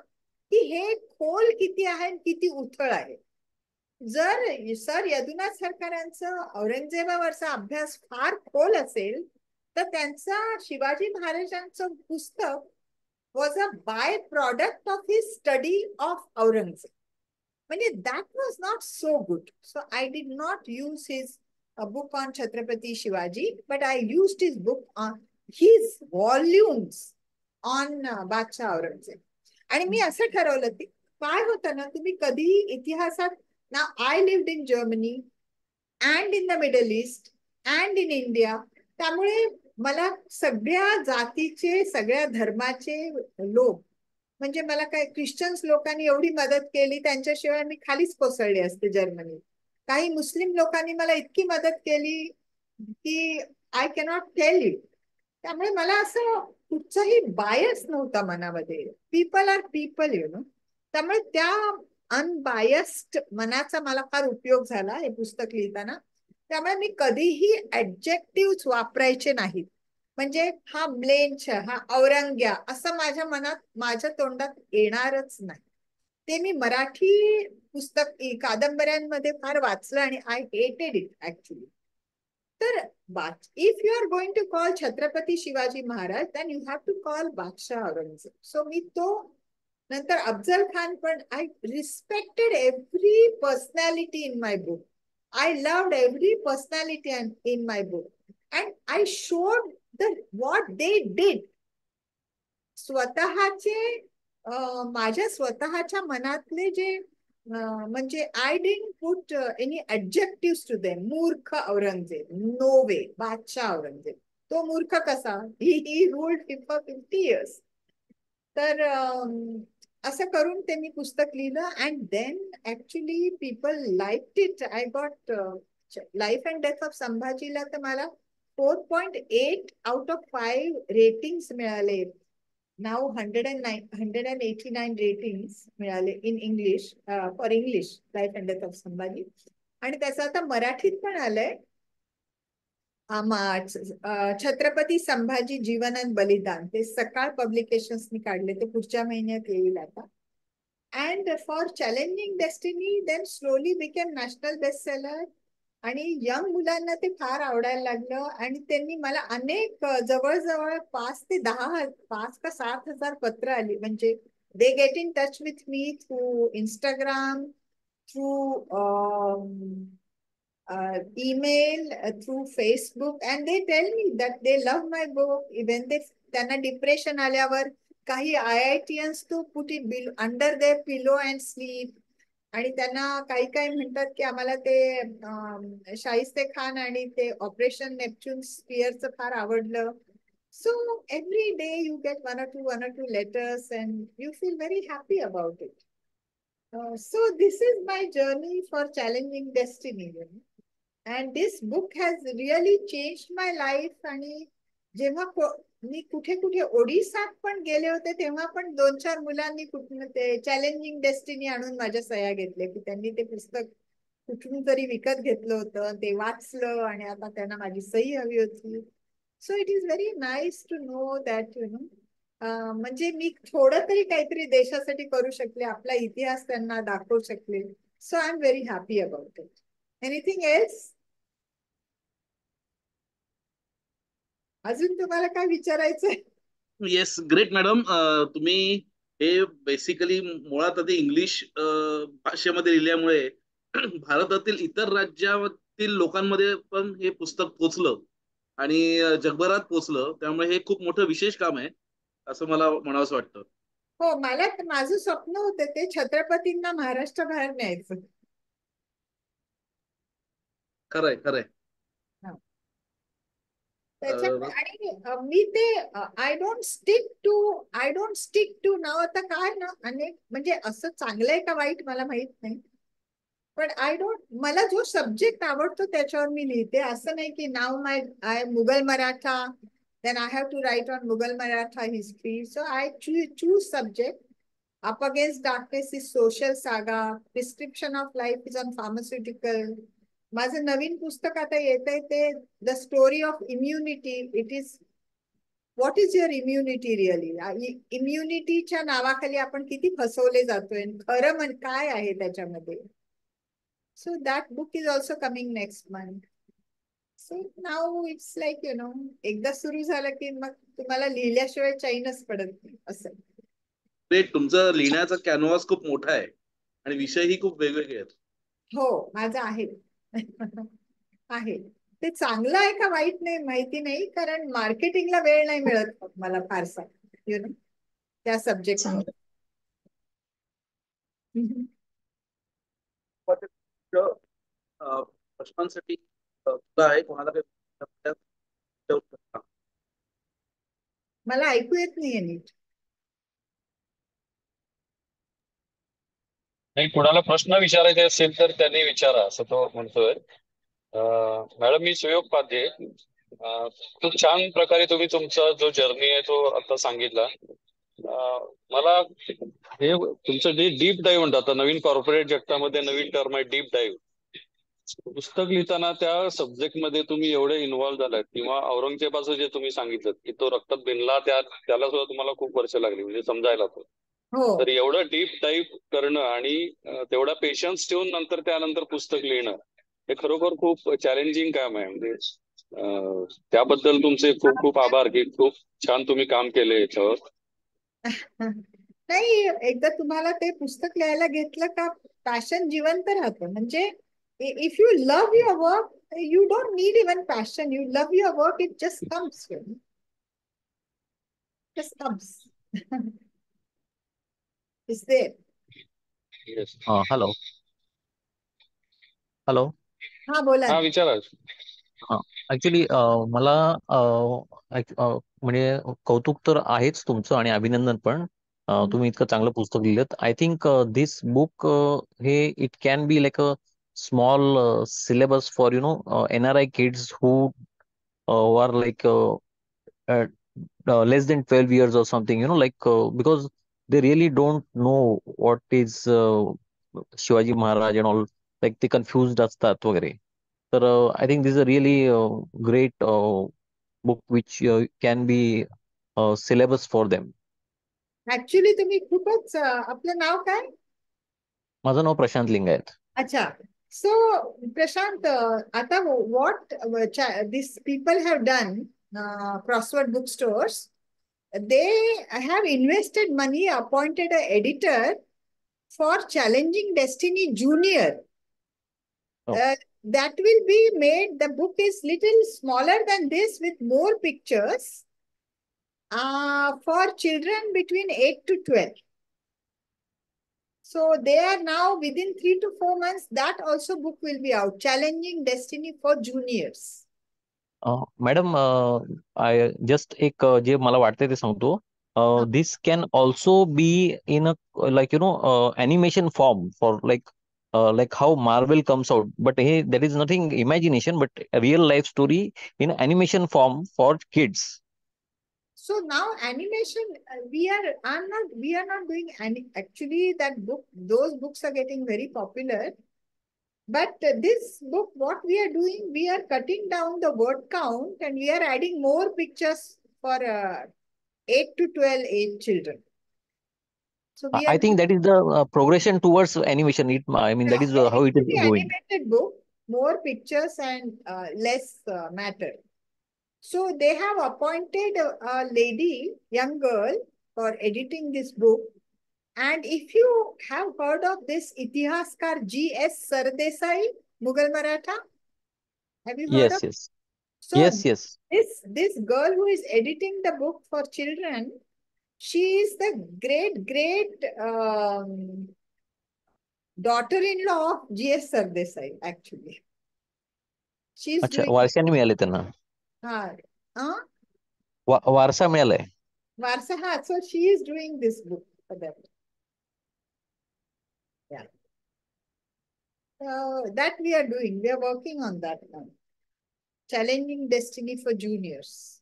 S4: की हे खोल किती आहे आणि किती उथळ आहे. जर सर यदुनाथ सरकारांचं औरंगजेबावरचा अभ्यास फार खोल असेल तर त्यांचा शिवाजी महाराजांचं पुस्तक was a by product of his study of Aurangzeb. म्हणजे that was not so good. So I did not use his book on Chhatrapati Shivaji, but I used his book on his volumes on Badshah Aurangzeb. आणि मी असं ठरवलं की काय होतं ना, तुम्ही कधी इतिहासात ना, I lived in Germany and in the middle east and in India, त्यामुळे मला सगळ्या जातीचे सगळ्या धर्माचे लोक, म्हणजे मला काय ख्रिश्चन्स लोकांनी एवढी मदत केली त्यांच्याशिवाय मी खालीच कोसळले असते जर्मनीत. काही मुस्लिम लोकांनी मला इतकी मदत केली की आय कॅनॉट टेल यू. त्यामुळे मला असं कुठचाही बायस नव्हता मनामध्ये. People are people you know. त्यामुळे त्या अनबायस्ड मनाचा मला फार उपयोग झाला हे पुस्तक लिहिताना. त्यामुळे मी कधीही ऍडजेक्टिव्ह वापरायचे नाहीत. म्हणजे हा म्लेंछ, हा औरंग्या असं माझ्या मनात, माझ्या तोंडात येणारच नाही. ते मी मराठी पुस्तक कादंबऱ्यांमध्ये फार वाचलं आणि आय हेटेड इट ऍक्च्युली. तर if you are going to call Chhatrapati Shivaji Maharaj then you have to call Badshah Aurangzeb. So मी तो, नंतर अफजल खान, पण I respected every personality in my book. I loved every personality in my book and I showed what they did. स्वतःचे माझ्या स्वतःच्या मनातले जे म्हणजे I didn't put any adjective to them. मूर्ख औरंगजेब, नो वे. बादशाह औरंगजेब, तो मूर्ख कसा? He ruled for 50 years. तर असं करून ते मी पुस्तक लिहिलं and then actually people liked it. I got life and death of संभाजीला तर मला 4.8 out of 5 रेटिंग्स मिळाले. नाव 189 रेटिंग्स मिळाले in English, for English, life and death of Sambhaji. आणि त्याचं आता मराठीत पण आलंय, छत्रपती संभाजी जीवन आणि बलिदान. ते सकाळ पब्लिकेशन्सनी काढले, ते पुढच्या महिन्यात येईल आता. And for challenging destiny then slowly became national best seller. आणि यंग मुलांना ते फार आवडायला लागलं आणि त्यांनी मला अनेक, जवळजवळ 5 का 7 हजार पत्र आली. म्हणजे they get in touch with me through Instagram, through email, through Facebook, and they tell me that they love my book. Even त्यांना डिप्रेशन आल्यावर काही IITians to put it under their pillow and sleep. आणि त्यांना काही काही म्हणतात की आम्हाला ते शाहिस्ते खान आणि ते ऑपरेशन नेपच्यून स्पियरचं फार आवडलं. So every day you get one or two letters and you feel very happy about it. So this is my journey for challenging destiny, you know. And this book has really changed my life. आणि जेव्हा मी कुठे कुठे ओडिसात पण गेले होते तेव्हा पण 2-4 मुलांनी कुठून ते चॅलेंजिंग डेस्टिनी आणून माझ्या सह्या घेतल्या की त्यांनी ते पुस्तक कुठून तरी विकत घेतलं होतं, ते वाचलं आणि आता त्यांना माझी सही हवी होती. So it is very nice to know that you know, म्हणजे मी थोडं तरी काहीतरी देशासाठी करू शकले, आपला इतिहास त्यांना दाखवू शकले. So I am very happy about it. Anything else? अजून तुम्हाला काय विचारायचंय?
S1: Yes, great madam. तुम्ही हे बेसिकली मुळात आधी इंग्लिश भाषेमध्ये लिहिल्यामुळे भारतातील इतर राज्यातील लोकांमध्ये पण हे पुस्तक पोचलं आणि जगभरात पोचलं. त्यामुळे हे खूप मोठं विशेष काम आहे असं मला म्हणावंसं वाटतं.
S4: हो, मला माझं स्वप्न होतं ते छत्रपतींना महाराष्ट्राबाहेर न्यायचं.
S1: खरंय खरंय.
S4: त्याच्यामुळे आणि मी ते आय डोंट स्टिक टू नाव. आता काय ना, अनेक म्हणजे असं चांगलं आहे का वाईट मला माहित नाही, पण मला जो सब्जेक्ट आवडतो त्याच्यावर मी लिहिते. असं नाही की नाव I Mughal Maratha, then I have to write on Mughal Maratha history. So I choose subject. Up Against Darkness is social saga. Prescription of Life is on pharmaceutical. माझं नवीन पुस्तक आता येत आहे ते the story of immunity. It is what is your immunity really. इम्युनिटीच्या नावाखाली आपण किती फसवले जातोय, खरं काय आहे त्याच्यामध्ये. So that book is also coming next month. So नाव इट्स लाईक एकदा सुरू झालं की मग तुम्हाला लिहिल्याशिवाय चैनच पडत नाही असं.
S1: ते तुमचं लिहिण्याचा कॅनव्हास खूप मोठा आहे आणि विषयही खूप वेगवेगळे आहेत.
S4: हो, माझं आहे. आहे. ते चांगलं आहे का वाईट नाही माहिती नाही, कारण मार्केटिंगला वेळ नाही मिळत मला फारसा त्या सब्जेक्ट मध्ये.
S1: प्रश्नांसाठी तुला आहे कोणाला काही विचारू शकता?
S4: मला ऐकू येत नाहीये नीट.
S2: नाही, कुणाला प्रश्न विचारायचे असेल तर त्यांनी विचारा असं तो म्हणतोय. मॅडम, मी सुयोग पाध्ये. खूप छान प्रकारे तुम्ही तुमचा जो जर्नी आहे तो आता सांगितला. मला हे तुमचं जे डीप डाईव्ह म्हणतात, आता नवीन कॉर्पोरेट जगतामध्ये नवीन टर्म आहे डीप डाईव्ह. पुस्तक लिहिताना त्या सब्जेक्ट मध्ये तुम्ही एवढे इन्व्हॉल्व्ह झालात, किंवा औरंगजेबाचं जे तुम्ही सांगितलं की तो रक्तात भिनला, त्याला सुद्धा तुम्हाला खूप वर्ष लागली म्हणजे समजायला तो.
S4: हो,
S2: तर एवढं डीप डाईव्ह करणं आणि तेवढा पेशन्स ठेवून त्यानंतर पुस्तक लिहिणं, हे खरोखर खूप चॅलेंजिंग काम आहे. म्हणजे त्याबद्दल तुमचे खूप खूप आभार की खूप छान तुम्ही काम केले याच्यावर.
S4: नाही, एकदा तुम्हाला ते पुस्तक लिहायला घेतलं का पॅशन जिवंत राहतं. म्हणजे if you love your work, you don't need even passion. You love your work, it just comes. Just comes. Is there?
S2: Yes.
S5: Hello hello.
S4: हा, बोला
S2: हा,
S4: ना.
S2: विचारा.
S5: ऍक्च्युली मला म्हणजे कौतुक तर आहेच तुमचं आणि अभिनंदन पण. तुम्ही इतकं चांगलं पुस्तक लिहिलं. आय थिंक दिस बुक हे it can be like a small syllabus for NRI kids who are like less than 12 years or something, because they really don't know what is Shivaji Maharaj and all, like ते confused असतात वगैरे. तर I think this is a really great book which can be syllabus for them.
S4: Actually तुम्ही खूपच आपलं नाव काय?
S5: माझं नाव प्रशांत लिंगायत.
S4: अच्छा. सो प्रशांत, आता what this people have done, crossword book stores, they have invested money, appointed an editor for Challenging Destiny Junior.
S5: Oh.
S4: That will be made, the book is little smaller than this with more pictures for children between 8 to 12. So they are now within 3 to 4 months, that also book will be out, Challenging Destiny for Juniors.
S5: Madam, I just एक जे मला वाटतंय ते सांगतो. This can also be in a like animation form for like how Marvel comes out, but hey, there is nothing imagination, but a real life story in animation form for kids.
S4: So now animation, we are not doing any, actually that book, those books are getting very popular. But this book, what we are doing, we are cutting down the word count and we are adding more pictures for 8 to 12 age children. So we
S5: I
S4: are
S5: think that is the progression towards animation. I mean, that is how it is
S4: actually
S5: going.
S4: animated book, more pictures and less matter. So they have appointed a lady, young girl, for editing this book. And if you have heard of this Itihaskar G.S. Sardesai, Mughal Maratha, have you heard of?
S5: Yes, yes,
S4: So
S5: yes.
S4: this girl who is editing the book for children, she is the great daughter-in-law of G.S. Sardesai, actually. She is
S5: अच्छा,
S4: doing,
S5: वारशाने मिळाले त्यांना. वारसा मिळालाय.
S4: Varsa, so she is doing this book for them. Yeah. That we are doing. We are working on that now. Challenging Destiny for Juniors.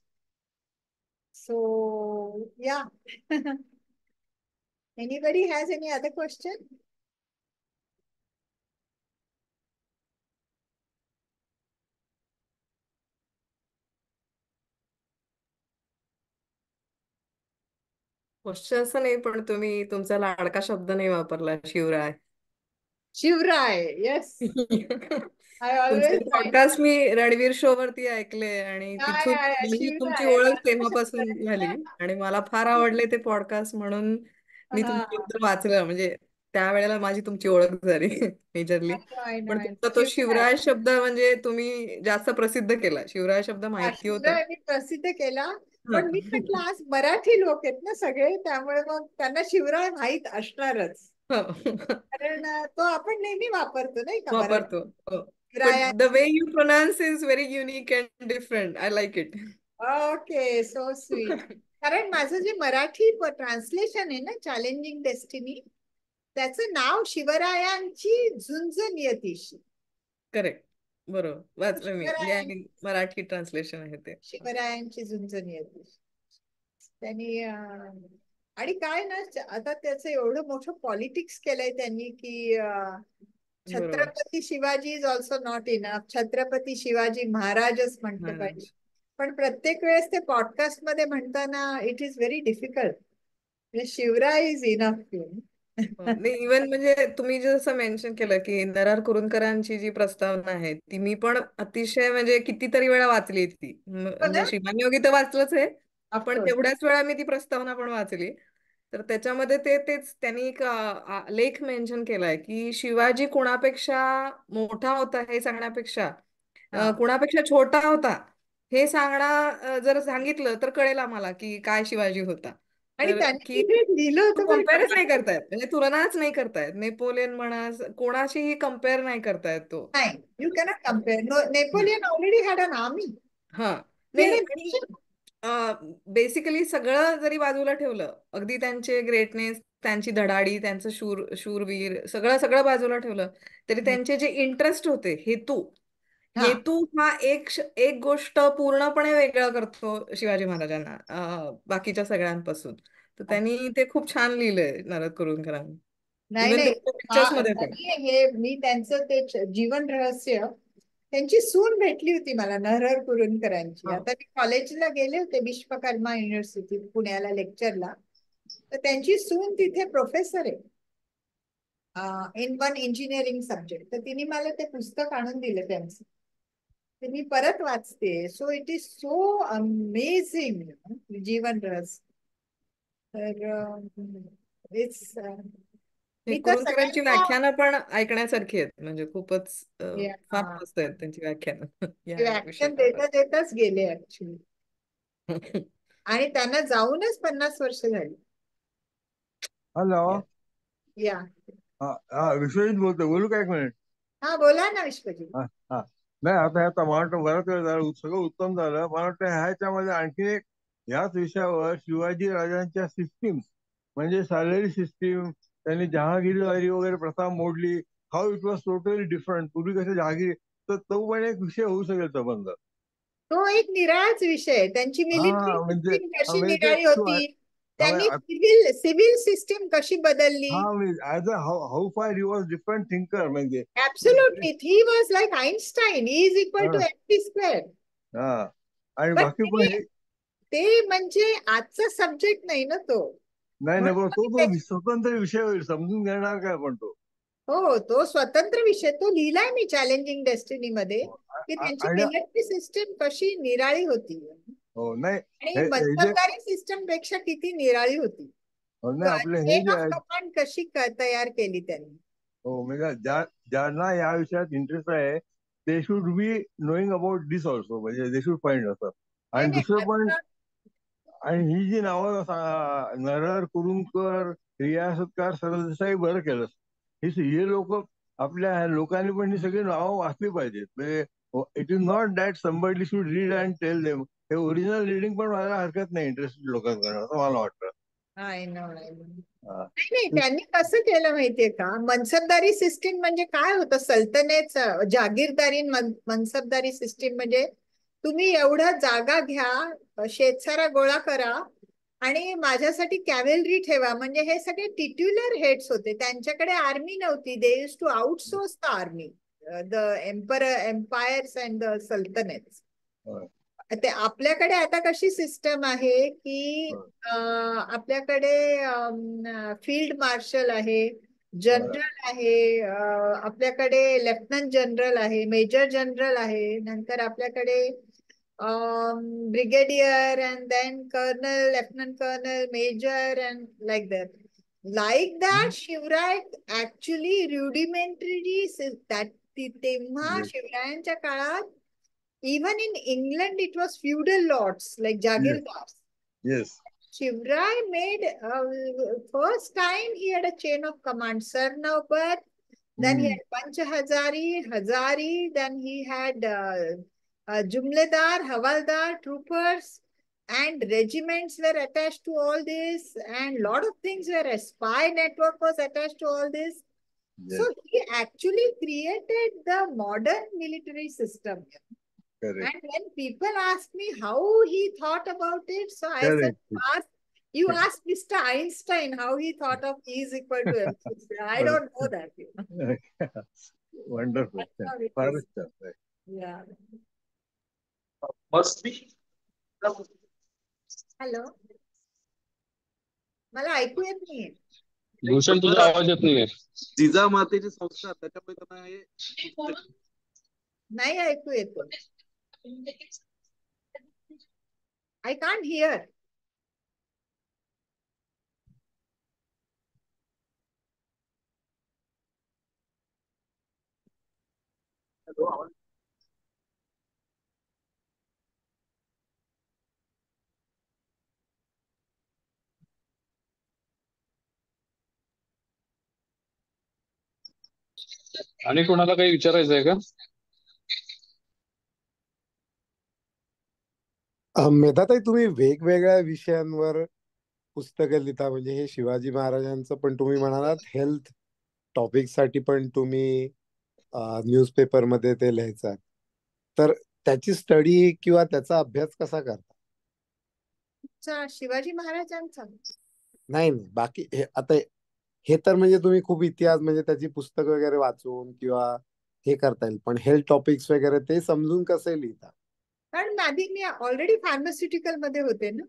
S4: So, yeah. Anybody has any other question?
S3: Question असं नाही, पण तुम्ही तुमचा लाडका शब्द नाही वापरला, शिवराय.
S4: शिवराय. येस. आय
S3: तुमचे
S4: ऑलवेज राईट.
S3: पॉडकास्ट मी रणवीर शो वरती ऐकले आणि तिथून म्हणजे तुमची
S4: शिवराय
S3: ओळख
S4: लाडका शब्द
S3: तेव्हापासून झाली.
S4: आहे.
S3: आणि मला फार आवडले ते पॉडकास्ट, म्हणून मी
S4: हा.
S3: तुमच्याबद्दल वाचलं. म्हणजे त्यावेळेला माझी तुमची ओळख झाली मेजरली.
S4: आय नो
S3: पण
S4: आय नो
S3: तुमचा तो
S4: शिवराय.
S3: शिवराय शब्द म्हणजे तुम्ही जास्त प्रसिद्ध केला. शिवराय शब्द
S4: हा,
S3: माहिती होता.
S4: शिवराय मी प्रसिद्ध केला.
S3: हा.
S4: पण मी म्हटलं आज मराठी लोक आहेत ना सगळे, त्यामुळे मग त्यांना शिवराय माहित असणारच.
S3: हो.
S4: कारण तो आपण नेहमी वापरतो नाही का मराठी
S3: वापरतो. हो. पण द
S4: शिवरायांची.
S3: Way you pronounce is very unique and different. I like it.
S4: Okay, so sweet. कारण माझं जे मराठी ट्रान्सलेशन आहे ना, चॅलेंजिंग डेस्टिनी, त्याचं नाव शिवरायांची झुंज नियतीशी.
S3: करेक्ट. बरोबर वाचलं मी.
S4: शिवरायांची
S3: आणि मराठी ट्रान्सलेशन आहे ते.
S4: शिवरायांची झुंज नियतीशी. त्यांनी आणि काय ना, आता त्याचं एवढं मोठं पॉलिटिक्स केलंय त्यांनी की
S3: बरोबर.
S4: Chhatrapati Shivaji is also not enough. Chhatrapati Shivaji महाराजच म्हटलं पाहिजे.
S3: महाराज.
S4: पण प्रत्येक वेळेस ते पॉडकास्ट मध्ये म्हणताना इट इज व्हेरी डिफिकल्ट. म्हणजे शिवराय इज इनफ.
S3: नाही, इवन म्हणजे तुम्ही जसं मेन्शन केलं की नरार कुरुंदकरांची जी प्रस्तावना आहे ती मी पण अतिशय म्हणजे कितीतरी वेळा वाचली ती.
S4: हो
S3: म्हणजे
S4: ना,
S3: श्रीमान योगी तर वाचलंच आहे, पण
S4: ऑफकोर्स.
S3: तेवढ्याच वेळा मी ती प्रस्तावना पण वाचली. तर त्याच्यामध्ये तेच त्यांनी एक लेख मेन्शन केलाय की शिवाजी कुणापेक्षा मोठा होता हे सांगण्यापेक्षा
S4: हा.
S3: कुणापेक्षा छोटा होता हे जर सांगितलं तर कळेल आम्हाला की काय शिवाजी होता.
S4: आणि
S3: तर
S4: त्यांनी
S3: की
S4: तिथे लिहिलं होतं बरं का.
S3: कम्पेअरच नाही करतायत, म्हणजे तुलनाच नाही करतायत. नेपोलियन म्हणा, कोणाशीही कम्पेअर नाही करतायत तो.
S4: नाही, you cannot compare. Napoleon already had an army.
S3: हा. नाही, आणि बेसिकली सगळं जरी बाजूला ठेवलं, अगदी त्यांचे ग्रेटनेस, त्यांची धडाडी, त्यांचं शूरवीर, सगळं सगळं बाजूला ठेवलं, तरी त्यांचे जे इंटरेस्ट होते, हेतू
S4: हा.
S3: हेतू हा एक गोष्ट पूर्णपणे वेगळं करतो शिवाजी महाराजांना बाकीच्या सगळ्यांपासून. तर त्यांनी ते खूप छान लिहिलंय नारद कुरुंदकरांनी.
S4: नाही
S3: इव्हन
S4: नाही,
S3: त्यांच्या पिक्चर्स मध्ये पण.
S4: मी त्यांचं ते जीवन रहस्य, त्यांची सून भेटली होती मला नरहर कुरुंदकरांची.
S3: हा.
S4: आता मी कॉलेजला गेले होते विश्वकर्मा युनिव्हर्सिटी पुण्याला लेक्चरला, तर त्यांची सून तिथे प्रोफेसर आहे इन वन इंजिनिअरिंग सब्जेक्ट. तर तिने मला ते पुस्तक आणून दिलं त्यांचं, ते मी परत वाचते. So it is so amazing जीवन रहस्य. तर इट्स
S3: हे
S4: मी तर
S3: कुरुंदकरांची
S4: सगळ्यांना
S3: व्याख्यानं पण ऐकण्यासारखी आहेत, म्हणजे खूपच फार
S4: या-
S3: मस्त आहेत त्यांची व्याख्यानं या
S4: व्याख्यान
S3: विषयावर.
S4: देता देताच गेले ऍक्च्युली. आणि त्यांना जाऊनच 50 वर्ष झाली.
S6: हॅलो.
S4: या.
S6: हा हा, विश्वजित बोलतोय. बोलू का एक मिनिट?
S4: हा, बोला ना विश्वजी.
S6: हा हा. नाही, आता ह्या मला वाटतं बराच वेळ झाला, सगळं उत्तम झालं. मला वाटतं ह्याच्यामध्ये आणखी एक याच विषयावर शिवाजी राजांच्या सिस्टीम, म्हणजे सॅलरी सिस्टीम, त्यांनी जहागीरदारी वगैरे प्रथा मोडली, how it was totally different. पूर्वी कसं जहागीर, तर तो पण एक विषय होऊ शकेल संबंध.
S4: तो एक निराळाच विषय आहे. त्यांची मिलिटरी
S6: हा म्हणजे
S4: सिस्टीम कशी
S6: म्हणजे
S4: निराळी
S6: तो
S4: होती,
S6: हवे
S4: त्यांनी सिव्हिल सिस्टीम कशी बदलली.
S6: हा as a how far he was different thinker म्हणजे.
S4: Absolutely, he was like Einstein, is equal to
S6: हा
S4: एमसी स्क्वेअर.
S6: हा. आणि
S4: पण
S6: बाकी पण
S4: ते म्हणजे आजचा सब्जेक्ट नाही ना तो.
S6: नाही नाही,
S4: म्हणून
S6: बरं, तो
S4: मग
S6: तो स्वतंत्र विषय होईल, समजून घेणार काय पण तो.
S4: हो, तो स्वतंत्र विषय, तो लिहिलाय मी चॅलेंजिंग डेस्टिनी मध्ये, की त्यांची
S6: आणि
S4: मिलिटरी सिस्टीम कशी निराळी होती
S6: हो नाही,
S4: आणि
S6: हे जे
S4: मनसबदारी सिस्टम पेक्षा किती निराळी होती.
S6: हो नाही, आपले हे
S4: चेन
S6: जे
S4: ऑफ कमांड कशी तयार केली त्यांनी.
S6: हो म्हणजे ज्यांना या विषयात इंटरेस्ट आहे, they should be knowing about this also, म्हणजे दे शुड फाइंड असं.
S4: नाही
S6: आणि
S4: नाही,
S6: दुसरं पण,
S4: आता
S6: आणि ही जी नावं नरहर कुरुंदकर, रियासतकार, सरदेसाई, बरं केलं. हे लोक, आपल्या लोकांनी पण ही सगळी नावं वाचली पाहिजेत. म्हणजे it is not that somebody should read and tell them. हे ओरिजिनल रिडिंग पण व्हायला हरकत नाही इंटरेस्टेड लोकांकडनं, असं मला वाटतं.
S4: आय नो नाही
S6: हा.
S4: नाही, त्यांनी कसं केलं माहितीये का, मनसबदारी सिस्टीम म्हणजे काय होतं, सल्तनेत जहागीरदारी मनसबदारी सिस्टीम म्हणजे तुम्ही एवढा जागा घ्या, शेतसारा गोळा करा आणि माझ्यासाठी कॅव्हलरी ठेवा. म्हणजे हे सगळे टिट्युलर हेड्स होते, त्यांच्याकडे आर्मी नव्हती. They use to outsource the army, the empires and the sultanates.
S6: होय.
S4: ते आपल्याकडे आता कशी सिस्टम आहे की आपल्याकडे फील्ड मार्शल आहे, जनरल आहे, आपल्याकडे लेफ्टनंट जनरल आहे, मेजर जनरल आहे, नंतर आपल्याकडे brigadier and then colonel, lieutenant colonel, major and like that. Like that, Shivray actually rudimentary that तेव्हा शिवरायांच्या काळात even in England it was feudal lords like Jagirdars.
S6: Yes.
S4: Shivrai made first time he had a chain of command, Sarnaopat, then he had Panchahazari, Hazari, then he had Jumledar, Havaldar, troopers, and regiments were attached to all this, and lot of things were a spy network was attached to all this.
S6: Yes.
S4: So he actually created the modern military system.
S6: Correct.
S4: And when people ask me how he thought about it, so I said, you ask Mr. Einstein how he thought of E is equal to MC square. I don't know that.
S6: Wonderful.
S4: Yeah.
S1: Must be.
S4: Hello, मला ऐकू येत नाहीये.
S2: भूषण तुझा आवाज येत नाहीये.
S1: जिजामातेचे संस्कार त्याच्यामुळे त्यांना हे
S4: नाही ऐकू येत. I can't hear.
S2: आणि कोणाला काही विचारायचं आहे का?
S7: मेधाताई, तुम्ही वेगवेगळ्या विषयांवर पुस्तकं लिहिता, म्हणजे हे शिवाजी महाराजांचं पण तुम्ही म्हणालात, हेल्थ टॉपिक साठी पण तुम्ही न्यूजपेपर मध्ये ते लिहायचा, तर त्याची स्टडी किंवा त्याचा अभ्यास कसा करता?
S4: शिवाजी महाराजांचा
S7: नाही, बाकी आता हे तर म्हणजे तुम्ही खूप इतिहास म्हणजे त्याची पुस्तक वगैरे वाचून किंवा हे करता येईल, पण हेल्थ टॉपिक्स वगैरे ते समजून कसे लिहिता?
S4: कारण आधी मी ऑलरेडी फार्मास्युटिकल मध्ये होते ना,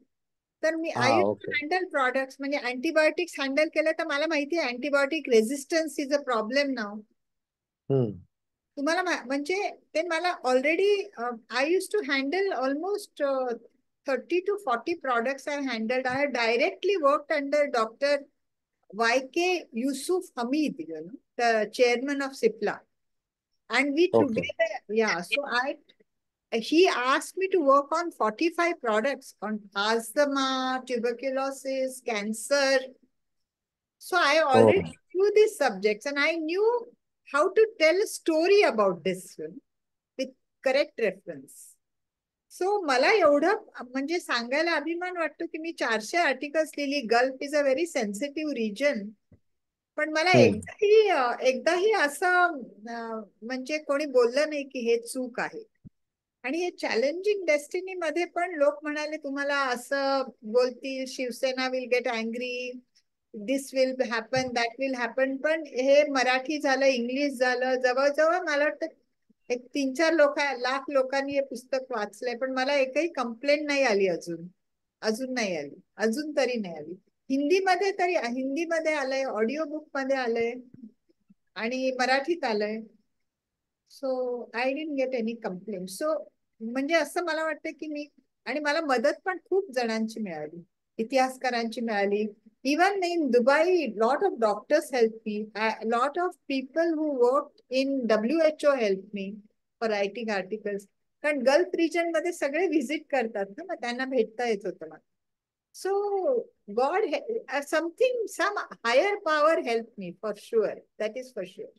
S4: तर मी हँडल प्रॉडक्ट्स म्हणजे अँटीबायोटिक्स हँडल केलं, तर मला माहिती आहे antibiotic resistance is a problem नाव. तुम्हाला म्हणजे ते मला already I used to handle almost 30 to 40 products I handled. I had directly worked under Dr. Y.K. Yusuf Hamid, the chairman of CIPLA. And we together, so he asked me to work on 45 products on asthma, tuberculosis, cancer. So I already knew these subjects and I knew how to tell a story about this with correct reference. सो मला एवढं म्हणजे सांगायला अभिमान वाटतो की मी 400 आर्टिकल्स लिहिली. Gulf is a very sensitive region. पण मला एकदाही असं म्हणजे कोणी बोललं नाही की हे चूक आहे. आणि हे चॅलेंजिंग डेस्टिनी मध्ये पण लोक म्हणाले तुम्हाला असं बोलतील, Shiv Sena will get angry, this will happen, that will happen. पण हे मराठी झालं, इंग्लिश झालं, जवळजवळ मला वाटतं एक 3-4 लाख लोकांनी हे पुस्तक वाचलंय. पण मला एकही कंप्लेंट नाही आली अजून नाही आली, अजून तरी नाही आली. हिंदीमध्ये आलंय, ऑडिओ बुक मध्ये आलंय आणि मराठीत आलंय. So I didn't get any complaint. So म्हणजे असं मला वाटतं की मी, आणि मला मदत पण खूप जणांची मिळाली, इतिहासकारांची मिळाली. Even in Dubai, lot of doctors helped me. A lot of people who worked in WHO helped me for writing articles. कारण गल्फ रिजन मध्ये सगळे व्हिजिट करतात ना, मग त्यांना भेटता येत होतं मला. So God something, some higher power help me for sure. That is for sure.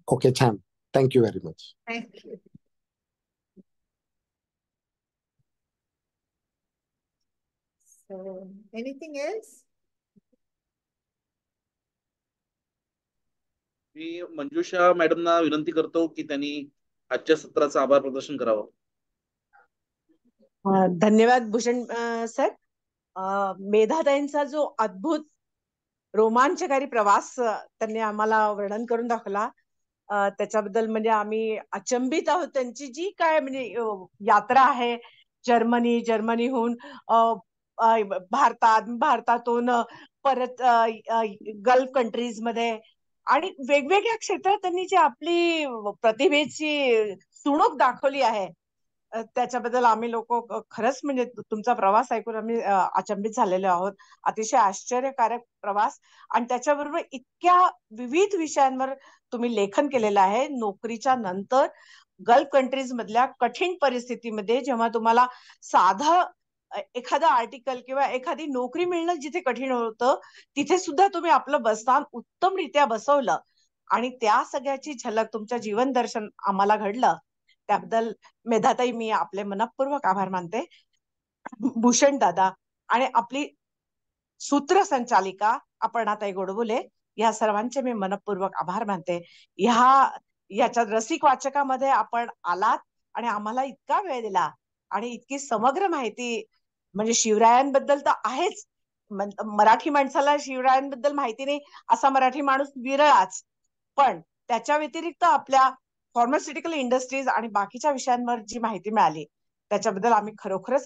S7: Okay, छान. Thank you very much.
S4: Thank you. So, anything else?
S1: मी मंजुषा मॅडमना विनंती करतो की त्यांनी आजच्या सत्राचं आभार प्रदर्शन करावं.
S8: धन्यवाद भूषण सर. मेधाताईंचा जो अद्भुत रोमांचकारी प्रवास त्यांनी आम्हाला वर्णन करून दाखवला, त्याच्याबद्दल म्हणजे आम्ही अचंबित आहोत. त्यांची जी काय म्हणजे यात्रा आहे जर्मनीहून भारतातून परत गल्फ कंट्रीज मध्ये आणि वेगवेगळ्या क्षेत्रात त्यांनी जी आपली प्रतिभेची सुणूक दाखवली आहे, त्याच्याबद्दल आम्ही लोक खरंच म्हणजे तुमचा प्रवास ऐकून आम्ही अचंबित झालेलो आहोत. अतिशय आश्चर्यकारक प्रवास, आणि त्याच्याबरोबर इतक्या विविध विषयांवर तुम्ही लेखन केलेलं आहे. नोकरीच्या नंतर गल्फ कंट्रीज मधल्या कठीण परिस्थितीमध्ये जेव्हा तुम्हाला साधं एखादं आर्टिकल किंवा एखादी नोकरी मिळणं जिथे कठीण होतं, तिथे सुद्धा तुम्ही आपलं बसस्थान उत्तमरित्या बसवलं आणि त्या सगळ्याची झलक तुमच्या जीवन दर्शन आम्हाला घडलं. त्याबद्दल मेधाताई मी आपले मनपूर्वक आभार मानते. भूषण दादा आणि आपली सूत्रसंचालिका अपर्णाताई गोडबोले या सर्वांचे मी मनपूर्वक आभार मानते. याच्या रसिक वाचकामध्ये आपण आलात आणि आम्हाला इतका वेळ दिला आणि इतकी समग्र माहिती, म्हणजे शिवरायांबद्दल तर आहेच, मराठी माणसाला शिवरायांबद्दल माहिती नाही असा मराठी माणूस विरळाच, पण त्याच्या व्यतिरिक्त आपल्या फार्मास्युटिकल इंडस्ट्रीज आणि बाकीच्या विषयांवर जी माहिती मिळाली त्याच्याबद्दल आम्ही खरोखरच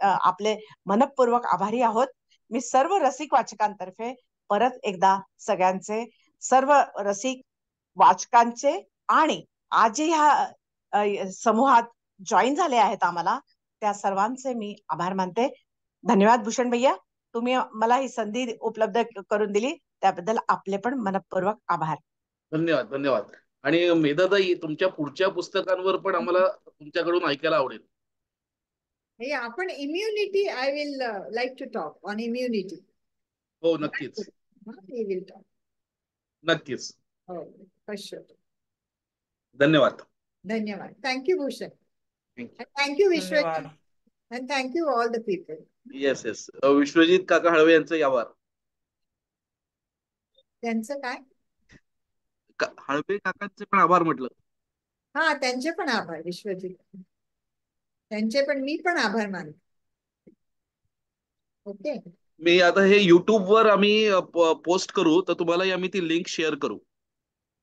S8: आपले मनपूर्वक आभारी आहोत. मी सर्व रसिक वाचकांतर्फे परत एकदा सगळ्यांचे, सर्व रसिक वाचकांचे आणि आज ह्या समूहात जॉईन झाले आहेत आम्हाला, त्या सर्वांचे मी आभार मानते. धन्यवाद भूषण भैया, तुम्ही मला ही संधी उपलब्ध करून दिली त्याबद्दल आपले पण मनपूर्वक आभार.
S1: धन्यवाद. धन्यवाद. आणि मेधाताई, तुमच्या पुढच्या पुस्तकांवर पण आम्हाला तुमच्याकडून ऐकायला आवडेल.
S4: हे आपण immunity, I will like to talk on immunity.
S1: हो, नक्कीच.
S4: We will talk.
S1: नक्कीच.
S4: हो, फॉर शुअर.
S1: धन्यवाद.
S4: धन्यवाद. Thank you Bhushan.
S1: Thank you.
S4: Thank you Vishwajit.
S3: धन्यवाद.
S4: And thank you all the people.
S1: Yes yes. Vishwajit काका हळवे यांचं आभार.
S4: त्यांचं काय?
S1: हळवे काकांचे पण आभार म्हटलं.
S4: हा, त्यांचे पण आभार विश्वजित. त्यांचे पण मी पण आभार मानते. ओके.
S1: मी आता हे YouTube वर आम्ही पोस्ट करू, तर तुम्हाला आम्ही ती लिंक शेअर करू.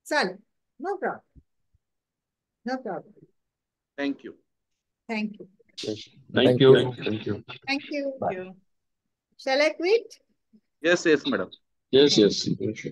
S4: चालेल. No problem. No problem.
S1: Thank you.
S4: Thank you.
S2: Thank you. Thank you.
S4: Thank you. Shall I quit?
S1: Yes yes madam.
S2: Yes yes.
S7: Thank you.